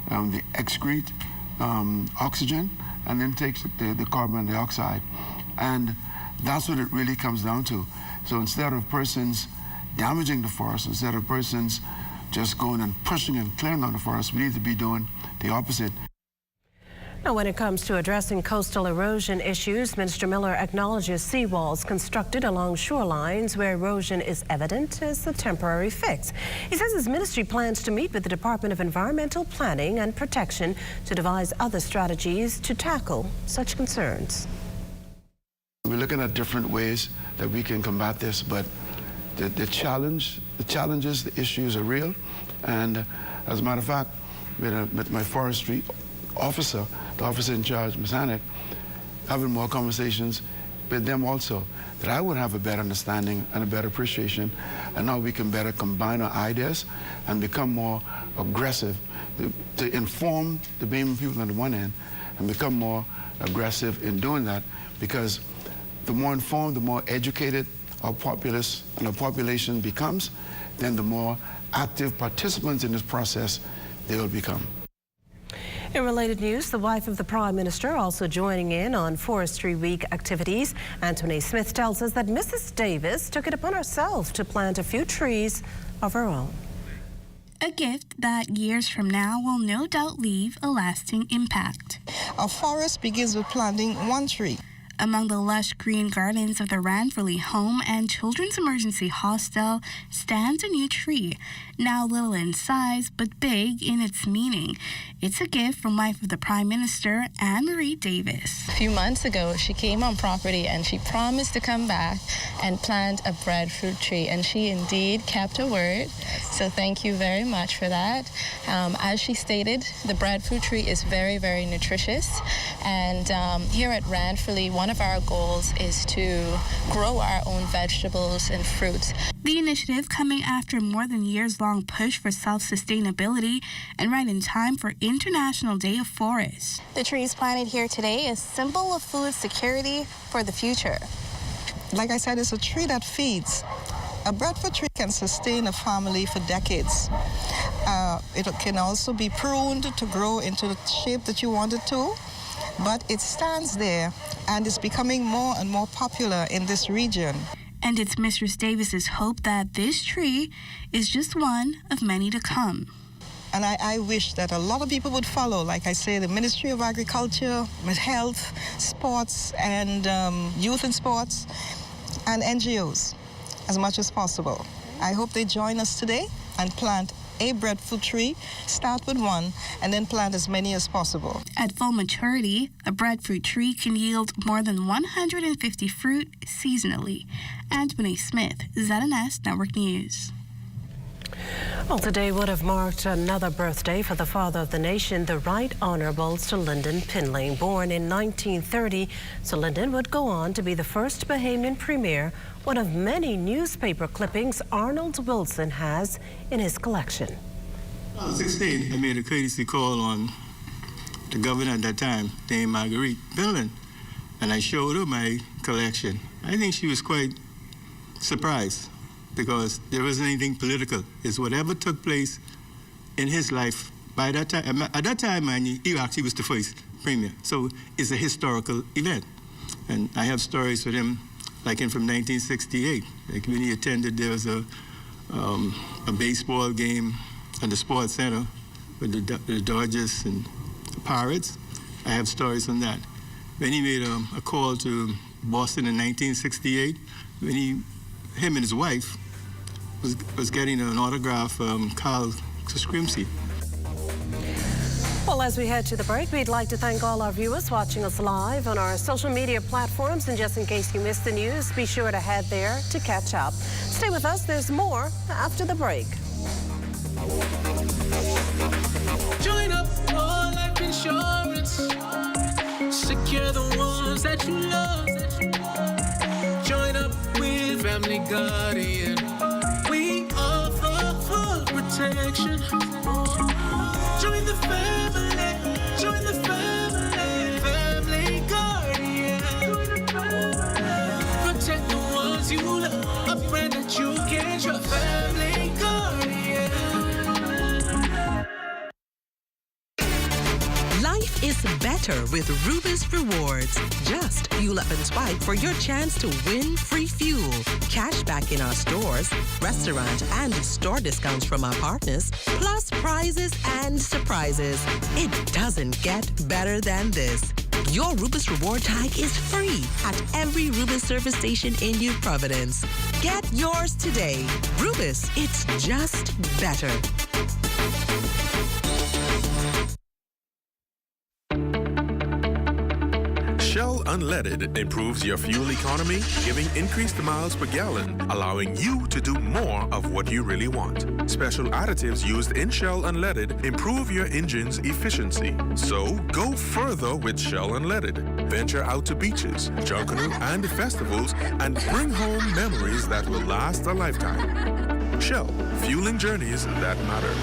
They excrete oxygen and then takes the carbon dioxide. And that's what it really comes down to. So instead of persons damaging the forest, instead of persons just going and pushing and clearing on the forest, we need to be doing the opposite. Now, when it comes to addressing coastal erosion issues, Minister Miller acknowledges seawalls constructed along shorelines where erosion is evident as a temporary fix. He says his ministry plans to meet with the Department of Environmental Planning and Protection to devise other strategies to tackle such concerns. We're looking at different ways that we can combat this, but the challenges, the issues are real. And as a matter of fact, with my forestry officer, the officer in charge, Ms. Hannock, having more conversations with them also, that I would have a better understanding and a better appreciation, and how we can better combine our ideas and become more aggressive to inform the Bahamian people on the one hand and become more aggressive in doing that, because the more informed, the more educated our populace and our population becomes, then the more active participants in this process they will become. In related news, the wife of the Prime Minister also joining in on Forestry Week activities. Antoinette Smith tells us that Mrs. Davis took it upon herself to plant a few trees of her own. A gift that years from now will no doubt leave a lasting impact. A forest begins with planting one tree. Among the lush green gardens of the Ranfurly Home and Children's Emergency Hostel stands a new tree, now little in size but big in its meaning. It's a gift from wife of the Prime Minister, Anne-Marie Davis. A few months ago, she came on property and she promised to come back and plant a breadfruit tree, and she indeed kept her word. So thank you very much for that. As she stated, the breadfruit tree is very, very nutritious, and here at Ranfurly, one of our goals is to grow our own vegetables and fruits. The initiative coming after more than years-long push for self-sustainability and right in time for International Day of Forests. The trees planted here today is a symbol of food security for the future. Like I said, it's a tree that feeds. A breadfruit tree can sustain a family for decades. It can also be pruned to grow into the shape that you want it to. But it stands there and is becoming more and more popular in this region. And it's Mistress Davis's hope that this tree is just one of many to come. And I wish that a lot of people would follow, like I say, the Ministry of Agriculture, Health, Sports, and Youth and Sports, and NGOs as much as possible. I hope they join us today and plant a breadfruit tree, start with one, and then plant as many as possible. At full maturity, a breadfruit tree can yield more than 150 fruit seasonally. Antoinette Smith, ZNS Network News. Well, today would have marked another birthday for the father of the nation, the Right Honourable Sir Lyndon Pinling. Born in 1930, Sir Lyndon would go on to be the first Bahamian Premier, one of many newspaper clippings Arnold Wilson has in his collection. In 2016, I made a courtesy call on the governor at that time, named Marguerite Billin, and I showed her my collection. I think she was quite surprised because there wasn't anything political. It's whatever took place in his life by that time. At that time, man, he actually was the first premier. So it's a historical event. And I have stories with him, like from 1968. Like when he attended, there was a baseball game at the Sports Center with the Dodgers and the Pirates. I have stories on that. When he made a call to Boston in 1968, when him and his wife was getting an autograph from Carl Scrimsey. Well, as we head to the break, we'd like to thank all our viewers watching us live on our social media platforms. And just in case you missed the news, be sure to head there to catch up. Stay with us. There's more after the break. Join up for life insurance. Secure the ones that you love. Join up with Family Guardian. We offer full protection. Join the family. Join the family. Family Guardian. Protect the ones you love. A friend that you can trust. Family Guardian. Life is better with Rubis Rewards. Just fuel up and swipe for your chance to win free fuel, cash back in our stores, restaurant and store discounts from our partners, plus prizes and surprises. It doesn't get better than this. Your Rubis Reward tag is free at every Rubis service station in New Providence. Get yours today. Rubis, it's just better. Shell Unleaded improves your fuel economy, giving increased miles per gallon, allowing you to do more of what you really want. Special additives used in Shell Unleaded improve your engine's efficiency. So go further with Shell Unleaded. Venture out to beaches, Junkanoo, and festivals and bring home memories that will last a lifetime. Shell, fueling journeys that matter.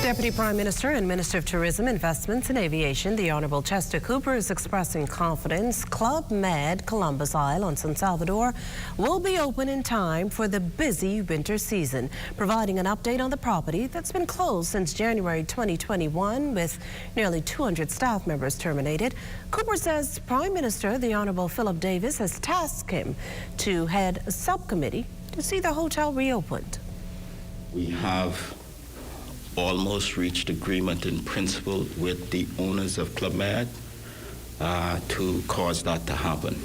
Deputy Prime Minister and Minister of Tourism, Investments and Aviation, the Honourable Chester Cooper, is expressing confidence Club Med Columbus Isle on San Salvador will be open in time for the busy winter season, providing an update on the property that's been closed since January 2021 with nearly 200 staff members terminated. Cooper says Prime Minister, the Honourable Philip Davis, has tasked him to head a subcommittee to see the hotel reopened. We have almost reached agreement in principle with the owners of Club Med to cause that to happen.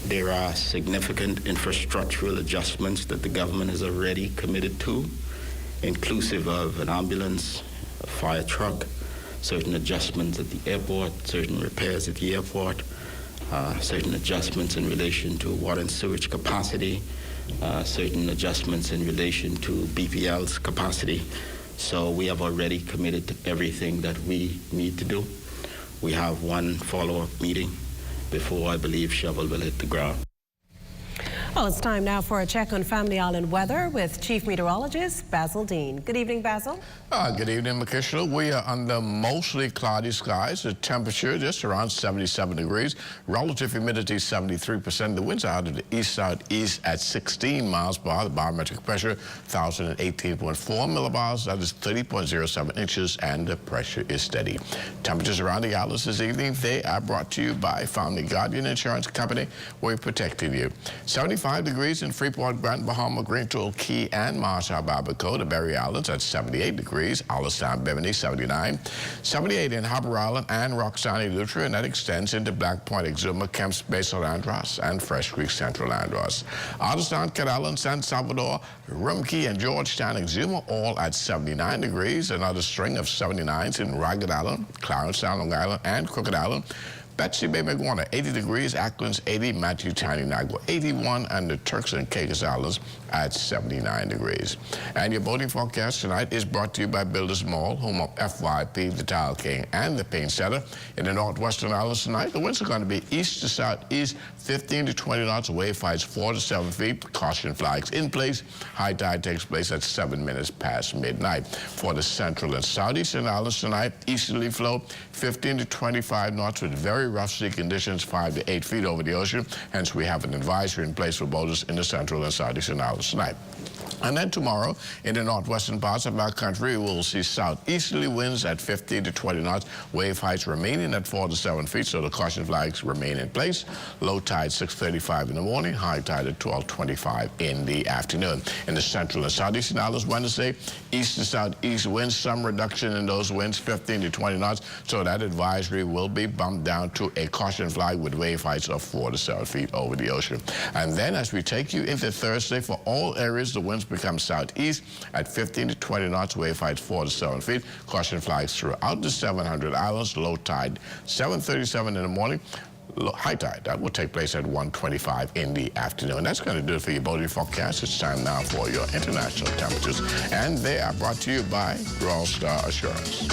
There are significant infrastructural adjustments that the government has already committed to, inclusive of an ambulance, a fire truck, certain adjustments at the airport, certain repairs at the airport, certain adjustments in relation to water and sewage capacity, certain adjustments in relation to BPL's capacity. So we have already committed to everything that we need to do. We have one follow-up meeting before I believe shovel will hit the ground. Well, it's time now for a check on Family Island weather with Chief Meteorologist Basil Dean. Good evening, Basil. Good evening, Makishla. We are under mostly cloudy skies. The temperature just around 77 degrees. Relative humidity 73%. The winds are out of the east-southeast at 16 miles per hour. The barometric pressure 1,018.4 millibars. That is 30.07 inches, and the pressure is steady. Temperatures around the islands this evening, they are brought to you by Family Guardian Insurance Company. We're protecting you. 75 degrees in Freeport, Grant, Bahama, Green Tool, Key, and Marshall, Barbacoa, the Berry Islands at 78 degrees. Alistown, Bimini, 79. 78 in Harbour Island and Roxani, Luther, and that extends into Black Point, Exuma, Kemps, Basel, Andros, and Fresh Creek, Central Andros. Alistown, Cat Island, San Salvador, Rumkey, and Georgetown, Exuma, all at 79 degrees. Another string of 79s in Ragged Island, Clarence, Long Island, and Crooked Island. Betsy Bay McGuana, 80 degrees, Acklands 80, Matthew Tananagua 81, and the Turks and Caicos Islands at 79 degrees. And your boating forecast tonight is brought to you by Builders Mall, home of FYP, the Tile King, and the Paint Setter. In the northwestern islands tonight, the winds are going to be east to southeast, 15 to 20 knots, wave heights 4 to 7 feet, caution flags in place. High tide takes place at 7 minutes past midnight. For the central and southeastern islands tonight, easterly flow 15 to 25 knots with very rough sea conditions, 5 to 8 feet over the ocean. Hence, we have an advisory in place for boaters in the central and southeastern islands tonight. And then tomorrow, in the northwestern parts of our country, we will see southeasterly winds at 15 to 20 knots, wave heights remaining at 4 to 7 feet, so the caution flags remain in place. Low tide 6:35 in the morning, high tide at 12:25 in the afternoon. In the central and southeastern islands Wednesday, east and southeast winds, some reduction in those winds, 15 to 20 knots, so that advisory will be bumped down to a caution flag with wave heights of 4 to 7 feet over the ocean. And then as we take you into Thursday, for all areas, the winds become southeast at 15 to 20 knots, wave heights 4 to 7 feet. Caution flags throughout the 700 islands. Low tide 7:37 in the morning. High tide, that will take place at 1:25 in the afternoon. That's going to do it for your boating forecast. It's time now for your international temperatures. And they are brought to you by Royal Star Assurance.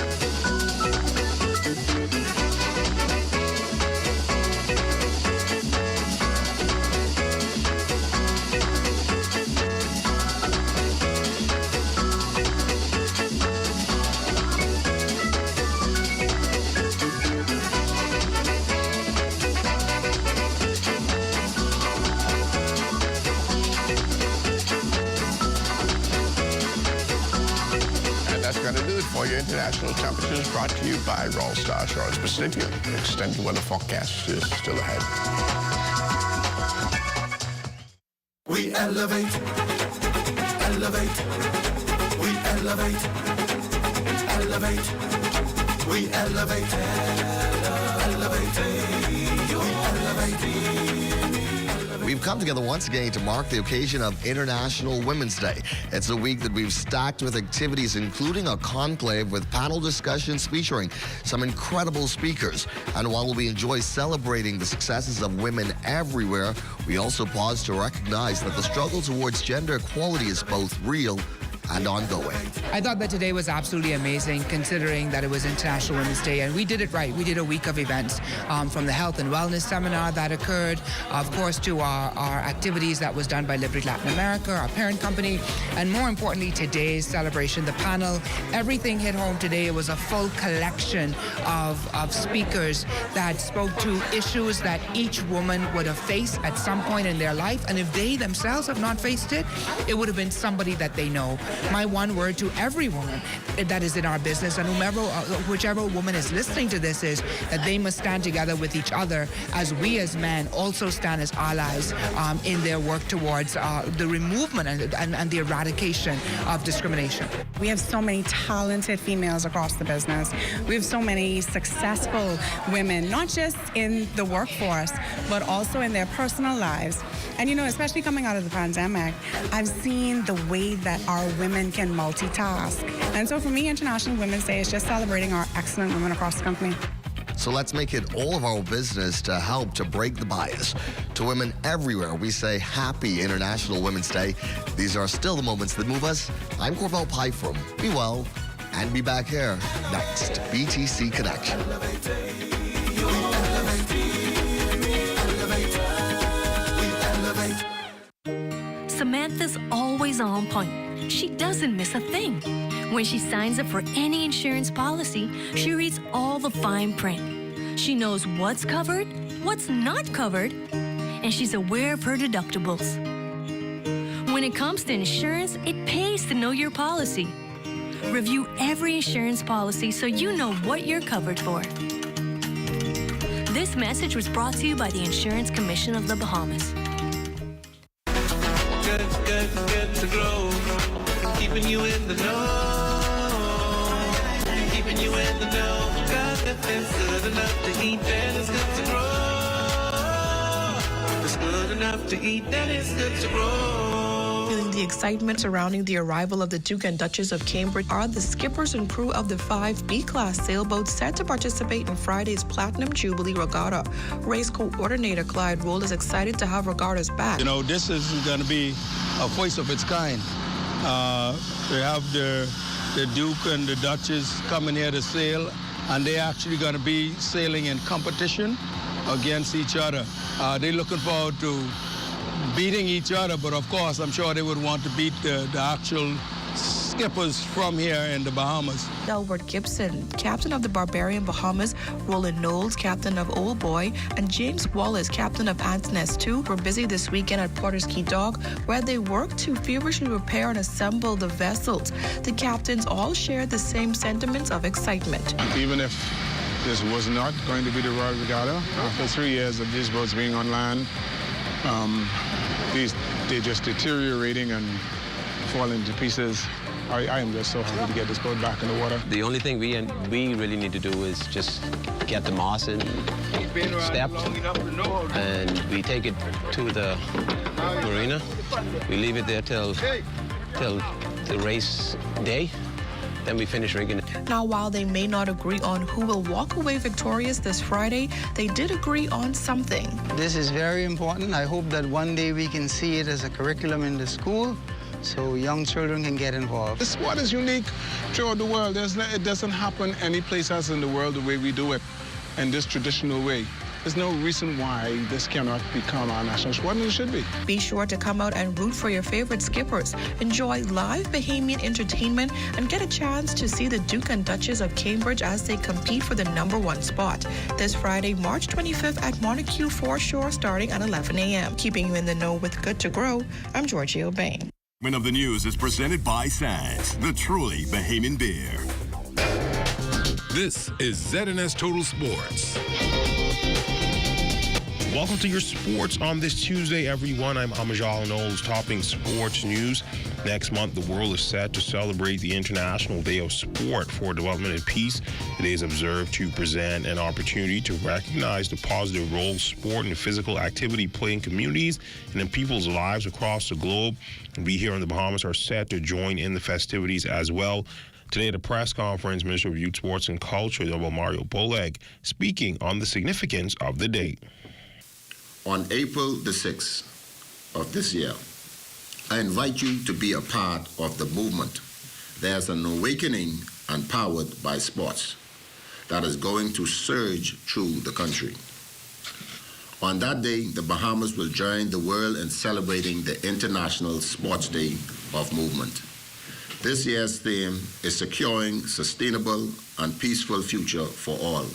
For your international temperatures, brought to you by Royal Star Assurance. But stay tuned. Extended weather forecast is still ahead. We elevate, elevate, we elevate, elevate, we elevate, elevate, we elevate. We've come together once again to mark the occasion of International Women's Day. It's a week that we've stacked with activities, including a conclave with panel discussions featuring some incredible speakers. And while we enjoy celebrating the successes of women everywhere, we also pause to recognize that the struggle towards gender equality is both real and ongoing. I thought that today was absolutely amazing, considering that it was International Women's Day, and we did it right. We did a week of events, from the health and wellness seminar that occurred, of course, to our activities that was done by Liberty Latin America, our parent company, and more importantly, today's celebration, the panel. Everything hit home today. It was a full collection of speakers that spoke to issues that each woman would have faced at some point in their life, and if they themselves have not faced it, it would have been somebody that they know. My one word to every woman that is in our business, and whichever woman is listening to this, is that they must stand together with each other as we as men also stand as allies in their work towards the removal and the eradication of discrimination. We have so many talented females across the business. We have so many successful women, not just in the workforce, but also in their personal lives. And, especially coming out of the pandemic, I've seen the way that our women can multitask. And so for me, International Women's Day is just celebrating our excellent women across the company. So let's make it all of our business to help to break the bias. To women everywhere, we say Happy International Women's Day. These are still the moments that move us. I'm Corbell Pyfrom. Be well and be back here next. BTC Connection. Samantha's always on point. She doesn't miss a thing. When she signs up for any insurance policy, she reads all the fine print. She knows what's covered, what's not covered, and she's aware of her deductibles. When it comes to insurance, it pays to know your policy. Review every insurance policy so you know what you're covered for. This message was brought to you by the Insurance Commission of the Bahamas. Good to grow, keeping you in the know, keeping you in the know. God, if it's good enough to eat, then it's good to grow. If it's good enough to eat, then it's good to grow. Feeling the excitement surrounding the arrival of the Duke and Duchess of Cambridge are the skippers and crew of the 5 B-class sailboats set to participate in Friday's Platinum Jubilee Regatta. Race coordinator Clyde Rule is excited to have regattas back. You know, this is going to be a voice of its kind. They have the Duke and the Duchess coming here to sail, and they're actually going to be sailing in competition against each other. They're looking forward to beating each other, but of course, I'm sure they would want to beat the actual skippers from here in the Bahamas. Delbert Gibson, captain of the Barbarian Bahamas, Roland Knowles, captain of Old Boy, and James Wallace, captain of Antoinette II, were busy this weekend at Porter's Key Dock, where they worked to feverishly repair and assemble the vessels. The captains all shared the same sentiments of excitement. Even if this was not going to be the Royal Regatta, after 3 years of these boats being on land, they're just deteriorating and falling to pieces. I am just so happy to get this boat back in the water. The only thing we really need to do is just get the moss in, stepped, and we take it to the marina. We leave it there till the race day. Then we finish rigging it. Now, while they may not agree on who will walk away victorious this Friday, they did agree on something. This is very important. I hope that one day we can see it as a curriculum in the school so young children can get involved. This sport is unique throughout the world. It doesn't happen any place else in the world the way we do it, in this traditional way. There's no reason why this cannot become our national sport, and it should be. Be sure to come out and root for your favorite skippers, enjoy live Bahamian entertainment, and get a chance to see the Duke and Duchess of Cambridge as they compete for the #1 spot. This Friday, March 25th at Montague Foreshore, starting at 11 a.m. Keeping you in the know with Good to Grow, I'm Georgie O'Bain. Of the News is presented by Sands, the truly Bahamian beer. This is ZNS Total Sports. Welcome to your sports on this Tuesday, everyone. I'm Amajal Knowles, topping sports news. Next month, the world is set to celebrate the International Day of Sport for Development and Peace. It is observed to present an opportunity to recognize the positive role sport and physical activity play in communities and in people's lives across the globe. We here in the Bahamas are set to join in the festivities as well. Today at a press conference, Minister of Youth, Sports and Culture, Dr. Mario Boleg, speaking on the significance of the day. On April the 6th of this year, I invite you to be a part of the movement. There's an awakening empowered by sports that is going to surge through the country. On that day, the Bahamas will join the world in celebrating the International Sports Day of Movement. This year's theme is securing sustainable and peaceful future for all.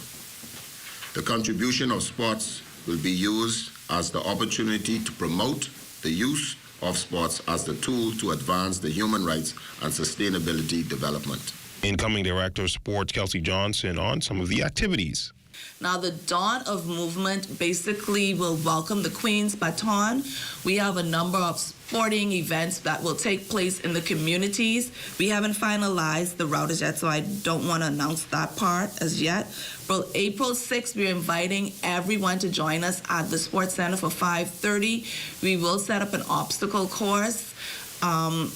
The contribution of sports will be used as the opportunity to promote the use of sports as the tool to advance the human rights and sustainability development. Incoming Director of Sports, Kelsey Johnson, on some of the activities. Now, the Dawn of Movement basically will welcome the Queen's Baton. We have a number of sporting events that will take place in the communities. We haven't finalized the route yet, so I don't want to announce that part as yet. But April 6th, we're inviting everyone to join us at the Sports Center for 5:30. We will set up an obstacle course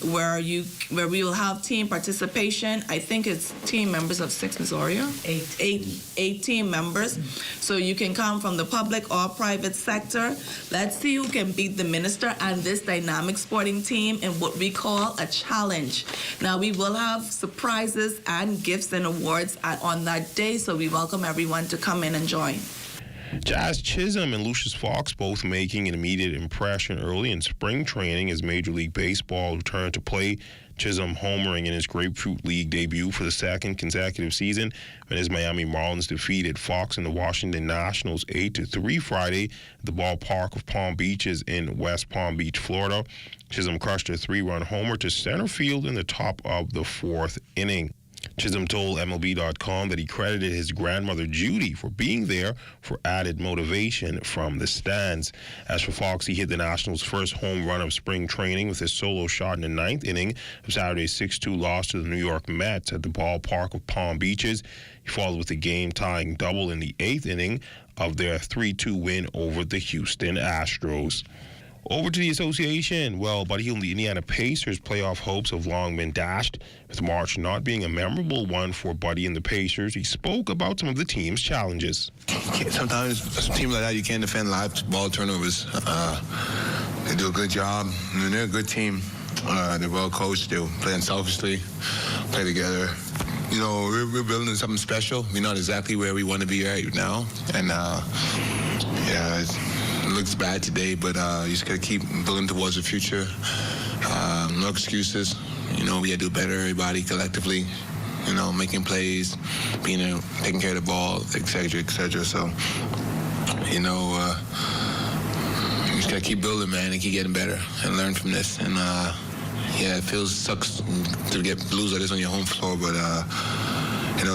where we will have team participation. I think it's team members of 6, Ms. Oria? 8 team members. So you can come from the public or private sector. Let's see who can beat the minister and this dynamic sporting team in what we call a challenge. Now, we will have surprises and gifts and awards on that day, so we welcome everyone to come in and join. Jazz Chisholm and Lucius Fox both making an immediate impression early in spring training as Major League Baseball returned to play. Chisholm homering in his Grapefruit League debut for the second consecutive season when his Miami Marlins defeated Fox and the Washington Nationals 8-3 Friday at the ballpark of Palm Beaches in West Palm Beach, Florida. Chisholm crushed a 3-run homer to center field in the top of the 4th inning. Chisholm told MLB.com that he credited his grandmother Judy for being there for added motivation from the stands. As for Fox, he hit the Nationals' first home run of spring training with his solo shot in the 9th inning of Saturday's 6-2 loss to the New York Mets at the ballpark of Palm Beaches. He followed with a game-tying double in the 8th inning of their 3-2 win over the Houston Astros. Over to the association. Well, Buddy Hield and the Indiana Pacers playoff hopes have long been dashed, with March not being a memorable one for Buddy and the Pacers. He spoke about some of the team's challenges. Sometimes a team like that, you can't defend live ball turnovers. They do a good job. I mean, they're a good team. They're well coached. They play unselfishly, play together. You know, we're building something special. We're not exactly where we want to be right now. And, it looks bad today, but you just got to keep building towards the future. No excuses. You know, we got to do better, everybody, collectively. You know, making plays, taking care of the ball, et cetera, et cetera. So, you know, you just got to keep building, man, and keep getting better and learn from this. And, it sucks to lose like this on your home floor, but,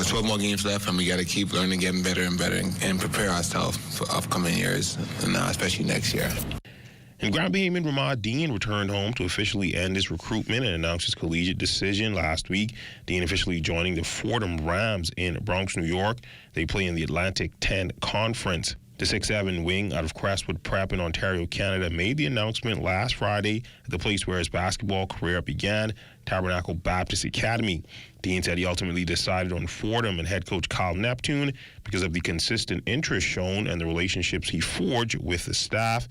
12 more games left, and we got to keep learning, getting better and better, and prepare ourselves for upcoming years, and especially next year. And Grand Bahamian Ramad Dean returned home to officially end his recruitment and announced his collegiate decision last week. Dean officially joining the Fordham Rams in Bronx, New York. They play in the Atlantic 10 Conference. The 6'7" wing out of Crestwood Prep in Ontario, Canada, made the announcement last Friday at the place where his basketball career began, Tabernacle Baptist Academy. Dean said he ultimately decided on Fordham and head coach Kyle Neptune because of the consistent interest shown and the relationships he forged with the staff.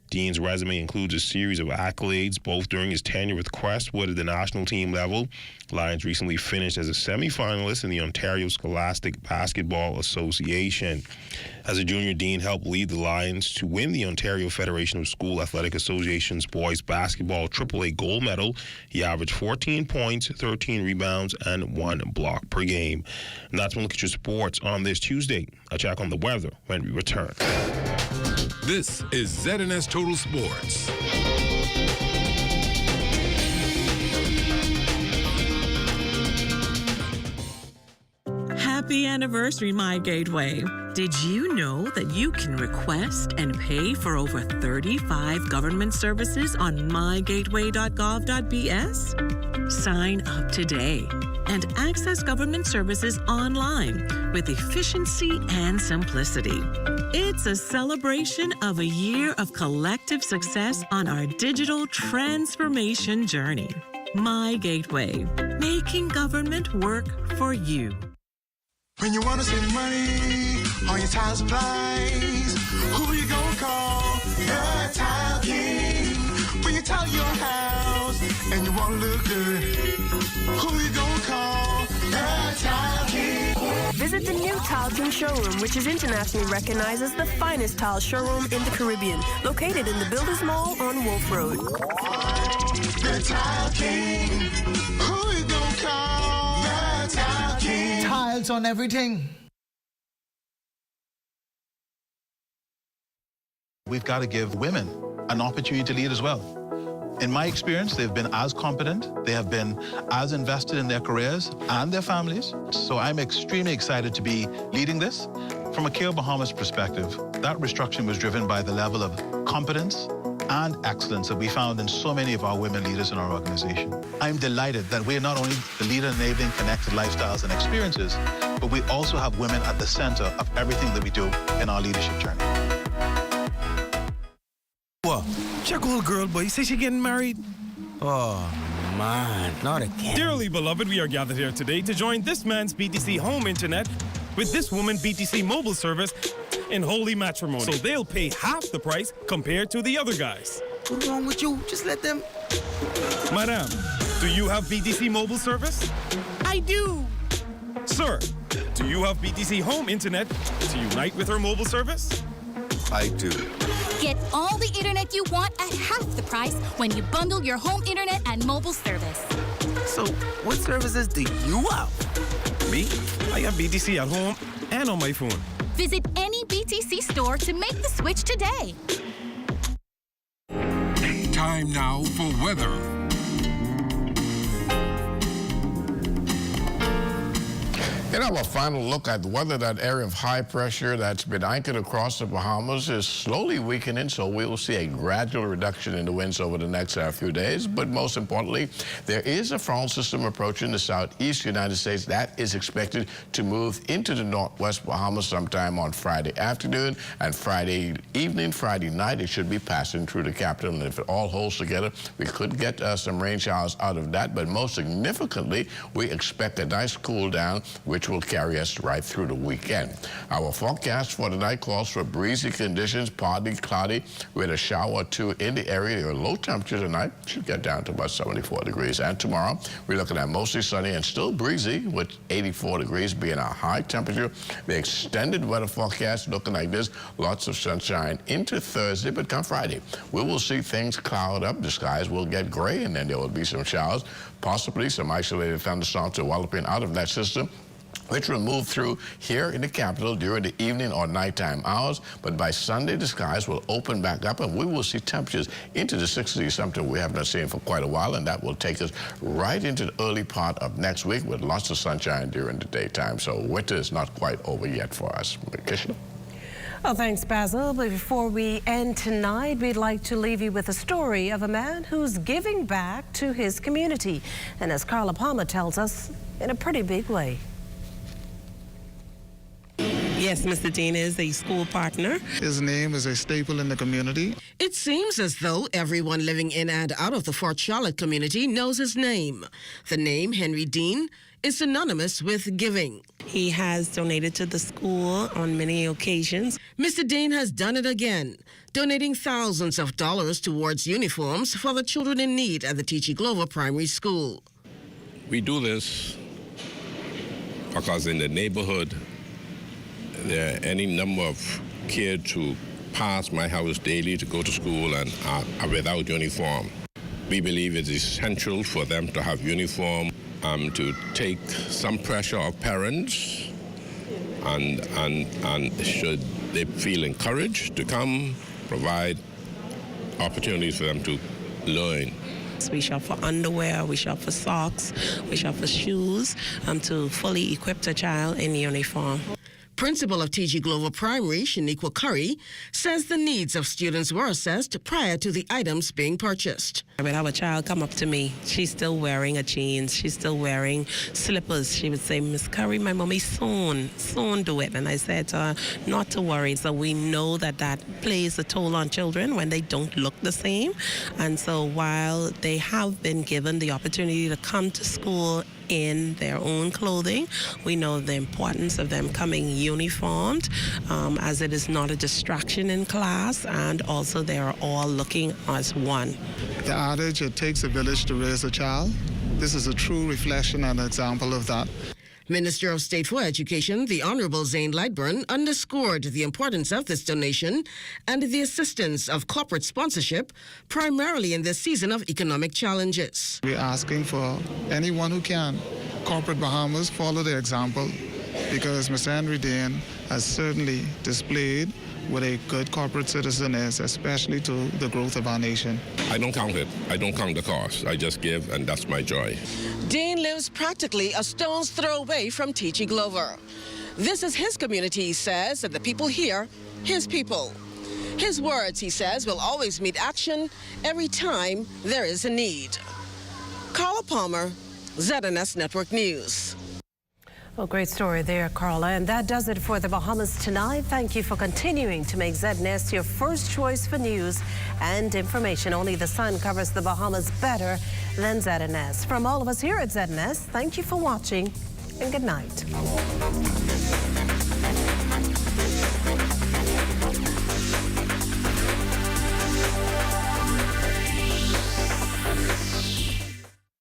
Dean's resume includes a series of accolades, both during his tenure with Crestwood at the national team level. Lions recently finished as a semifinalist in the Ontario Scholastic Basketball Association. As a junior, Dean helped lead the Lions to win the Ontario Federation of School Athletic Association's boys basketball AAA gold medal. He averaged 14 points, 13 rebounds, and 1 block per game. And that's when we look at your sports on this Tuesday. I'll check on the weather when we return. This is ZNS Total Sports. Happy anniversary, My Gateway. Did you know that you can request and pay for over 35 government services on mygateway.gov.bs? Sign up today and access government services online with efficiency and simplicity. It's a celebration of a year of collective success on our digital transformation journey. My Gateway, making government work for you. When you want to save money on your tile supplies, who you gonna call? The Tile King. When you tile your house and you want to look good, who you gonna call? The Tile King. Visit the new Tile King showroom, which is internationally recognized as the finest tile showroom in the Caribbean, located in the Builders Mall on Wolf Road. The Tile King. Who you gonna call? The Tile King. Tiles on everything. We've got to give women an opportunity to lead as well. In my experience, they've been as competent, they have been as invested in their careers and their families. So I'm extremely excited to be leading this. From a KO Bahamas perspective, that restructuring was driven by the level of competence and excellence that we found in so many of our women leaders in our organization. I'm delighted that we are not only the leader enabling connected lifestyles and experiences, but we also have women at the center of everything that we do in our leadership journey. What? Check old girl, boy. Say she getting married? Oh, man, not again. Dearly beloved, we are gathered here today to join this man's BTC home internet with this woman BTC mobile service in holy matrimony. So they'll pay half the price compared to the other guys. What's wrong with you? Just let them... Madam, do you have BTC mobile service? I do. Sir, do you have BTC home internet to unite with her mobile service? I do. Get all the internet you want at half the price when you bundle your home internet and mobile service. So, what services do you have? Me? I have BTC at home and on my phone. Visit any BTC store to make the switch today. Time now for weather. In our final look at the weather, that area of high pressure that's been anchored across the Bahamas is slowly weakening, so we will see a gradual reduction in the winds over the next few days. But most importantly, there is a front system approaching the southeast United States that is expected to move into the northwest Bahamas sometime on Friday afternoon and Friday evening, Friday night. It should be passing through the capital, and if it all holds together, we could get some rain showers out of that. But most significantly, we expect a nice cool down, which will carry us right through the weekend. Our forecast for tonight calls for breezy conditions, partly cloudy with a shower or two in the area. Your low temperature tonight should get down to about 74 degrees. And tomorrow, we're looking at mostly sunny and still breezy with 84 degrees being our high temperature. The extended weather forecast looking like this. Lots of sunshine into Thursday, but come Friday, we will see things cloud up. The skies will get gray, and then there will be some showers, possibly some isolated thunderstorms developing out of that system, which will move through here in the capital during the evening or nighttime hours. But by Sunday, the skies will open back up, and we will see temperatures into the 60s, something we have not seen for quite a while, and that will take us right into the early part of next week with lots of sunshine during the daytime. So winter is not quite over yet for us. Kishna? Well, thanks, Basil. But before we end tonight, we'd like to leave you with a story of a man who's giving back to his community. And as Carla Palmer tells us, in a pretty big way. Yes, Mr. Dean is a school partner. His name is a staple in the community. It seems as though everyone living in and out of the Fort Charlotte community knows his name. The name, Henry Dean, is synonymous with giving. He has donated to the school on many occasions. Mr. Dean has done it again, donating thousands of dollars towards uniforms for the children in need at the T.G. Glover Primary School. We do this because in the neighborhood, there are any number of kids who pass my house daily to go to school and are without uniform. We believe it's essential for them to have uniform, to take some pressure off parents, and should they feel encouraged to come, provide opportunities for them to learn. We shop for underwear, we shop for socks, we shop for shoes, to fully equip a child in uniform. Principal of T.G. Glover Primary, Shaniqua Curry, says the needs of students were assessed prior to the items being purchased. I would have a child come up to me. She's still wearing a jeans. She's still wearing slippers. She would say, Miss Curry, my mommy soon do it. And I said to her, not to worry. So we know that plays a toll on children when they don't look the same. And so while they have been given the opportunity to come to school in their own clothing, we know the importance of them coming uniformed, as it is not a distraction in class, and also they are all looking as one. The adage, it takes a village to raise a child. This is a true reflection and example of that. Minister of State for Education, the Honorable Zane Lightburn, underscored the importance of this donation and the assistance of corporate sponsorship, primarily in this season of economic challenges. We're asking for anyone who can, corporate Bahamas, follow their example, because Mr. Henry Dean has certainly displayed what a good corporate citizen is, especially to the growth of our nation. I don't count it. I don't count the cost. I just give, and that's my joy. Dean lives practically a stone's throw away from T.G. Glover. This is his community, he says, and the people here, his people. His words, he says, will always meet action every time there is a need. Carla Palmer, ZNS Network News. Well, great story there, Carla. And that does it for the Bahamas tonight. Thank you for continuing to make ZNS your first choice for news and information. Only the sun covers the Bahamas better than ZNS. From all of us here at ZNS, thank you for watching and good night.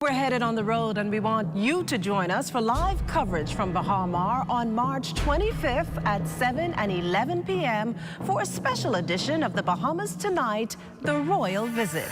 We're headed on the road, and we want you to join us for live coverage from Baha Mar on March 25th at 7 and 11 p.m. for a special edition of the Bahamas Tonight, The Royal Visit.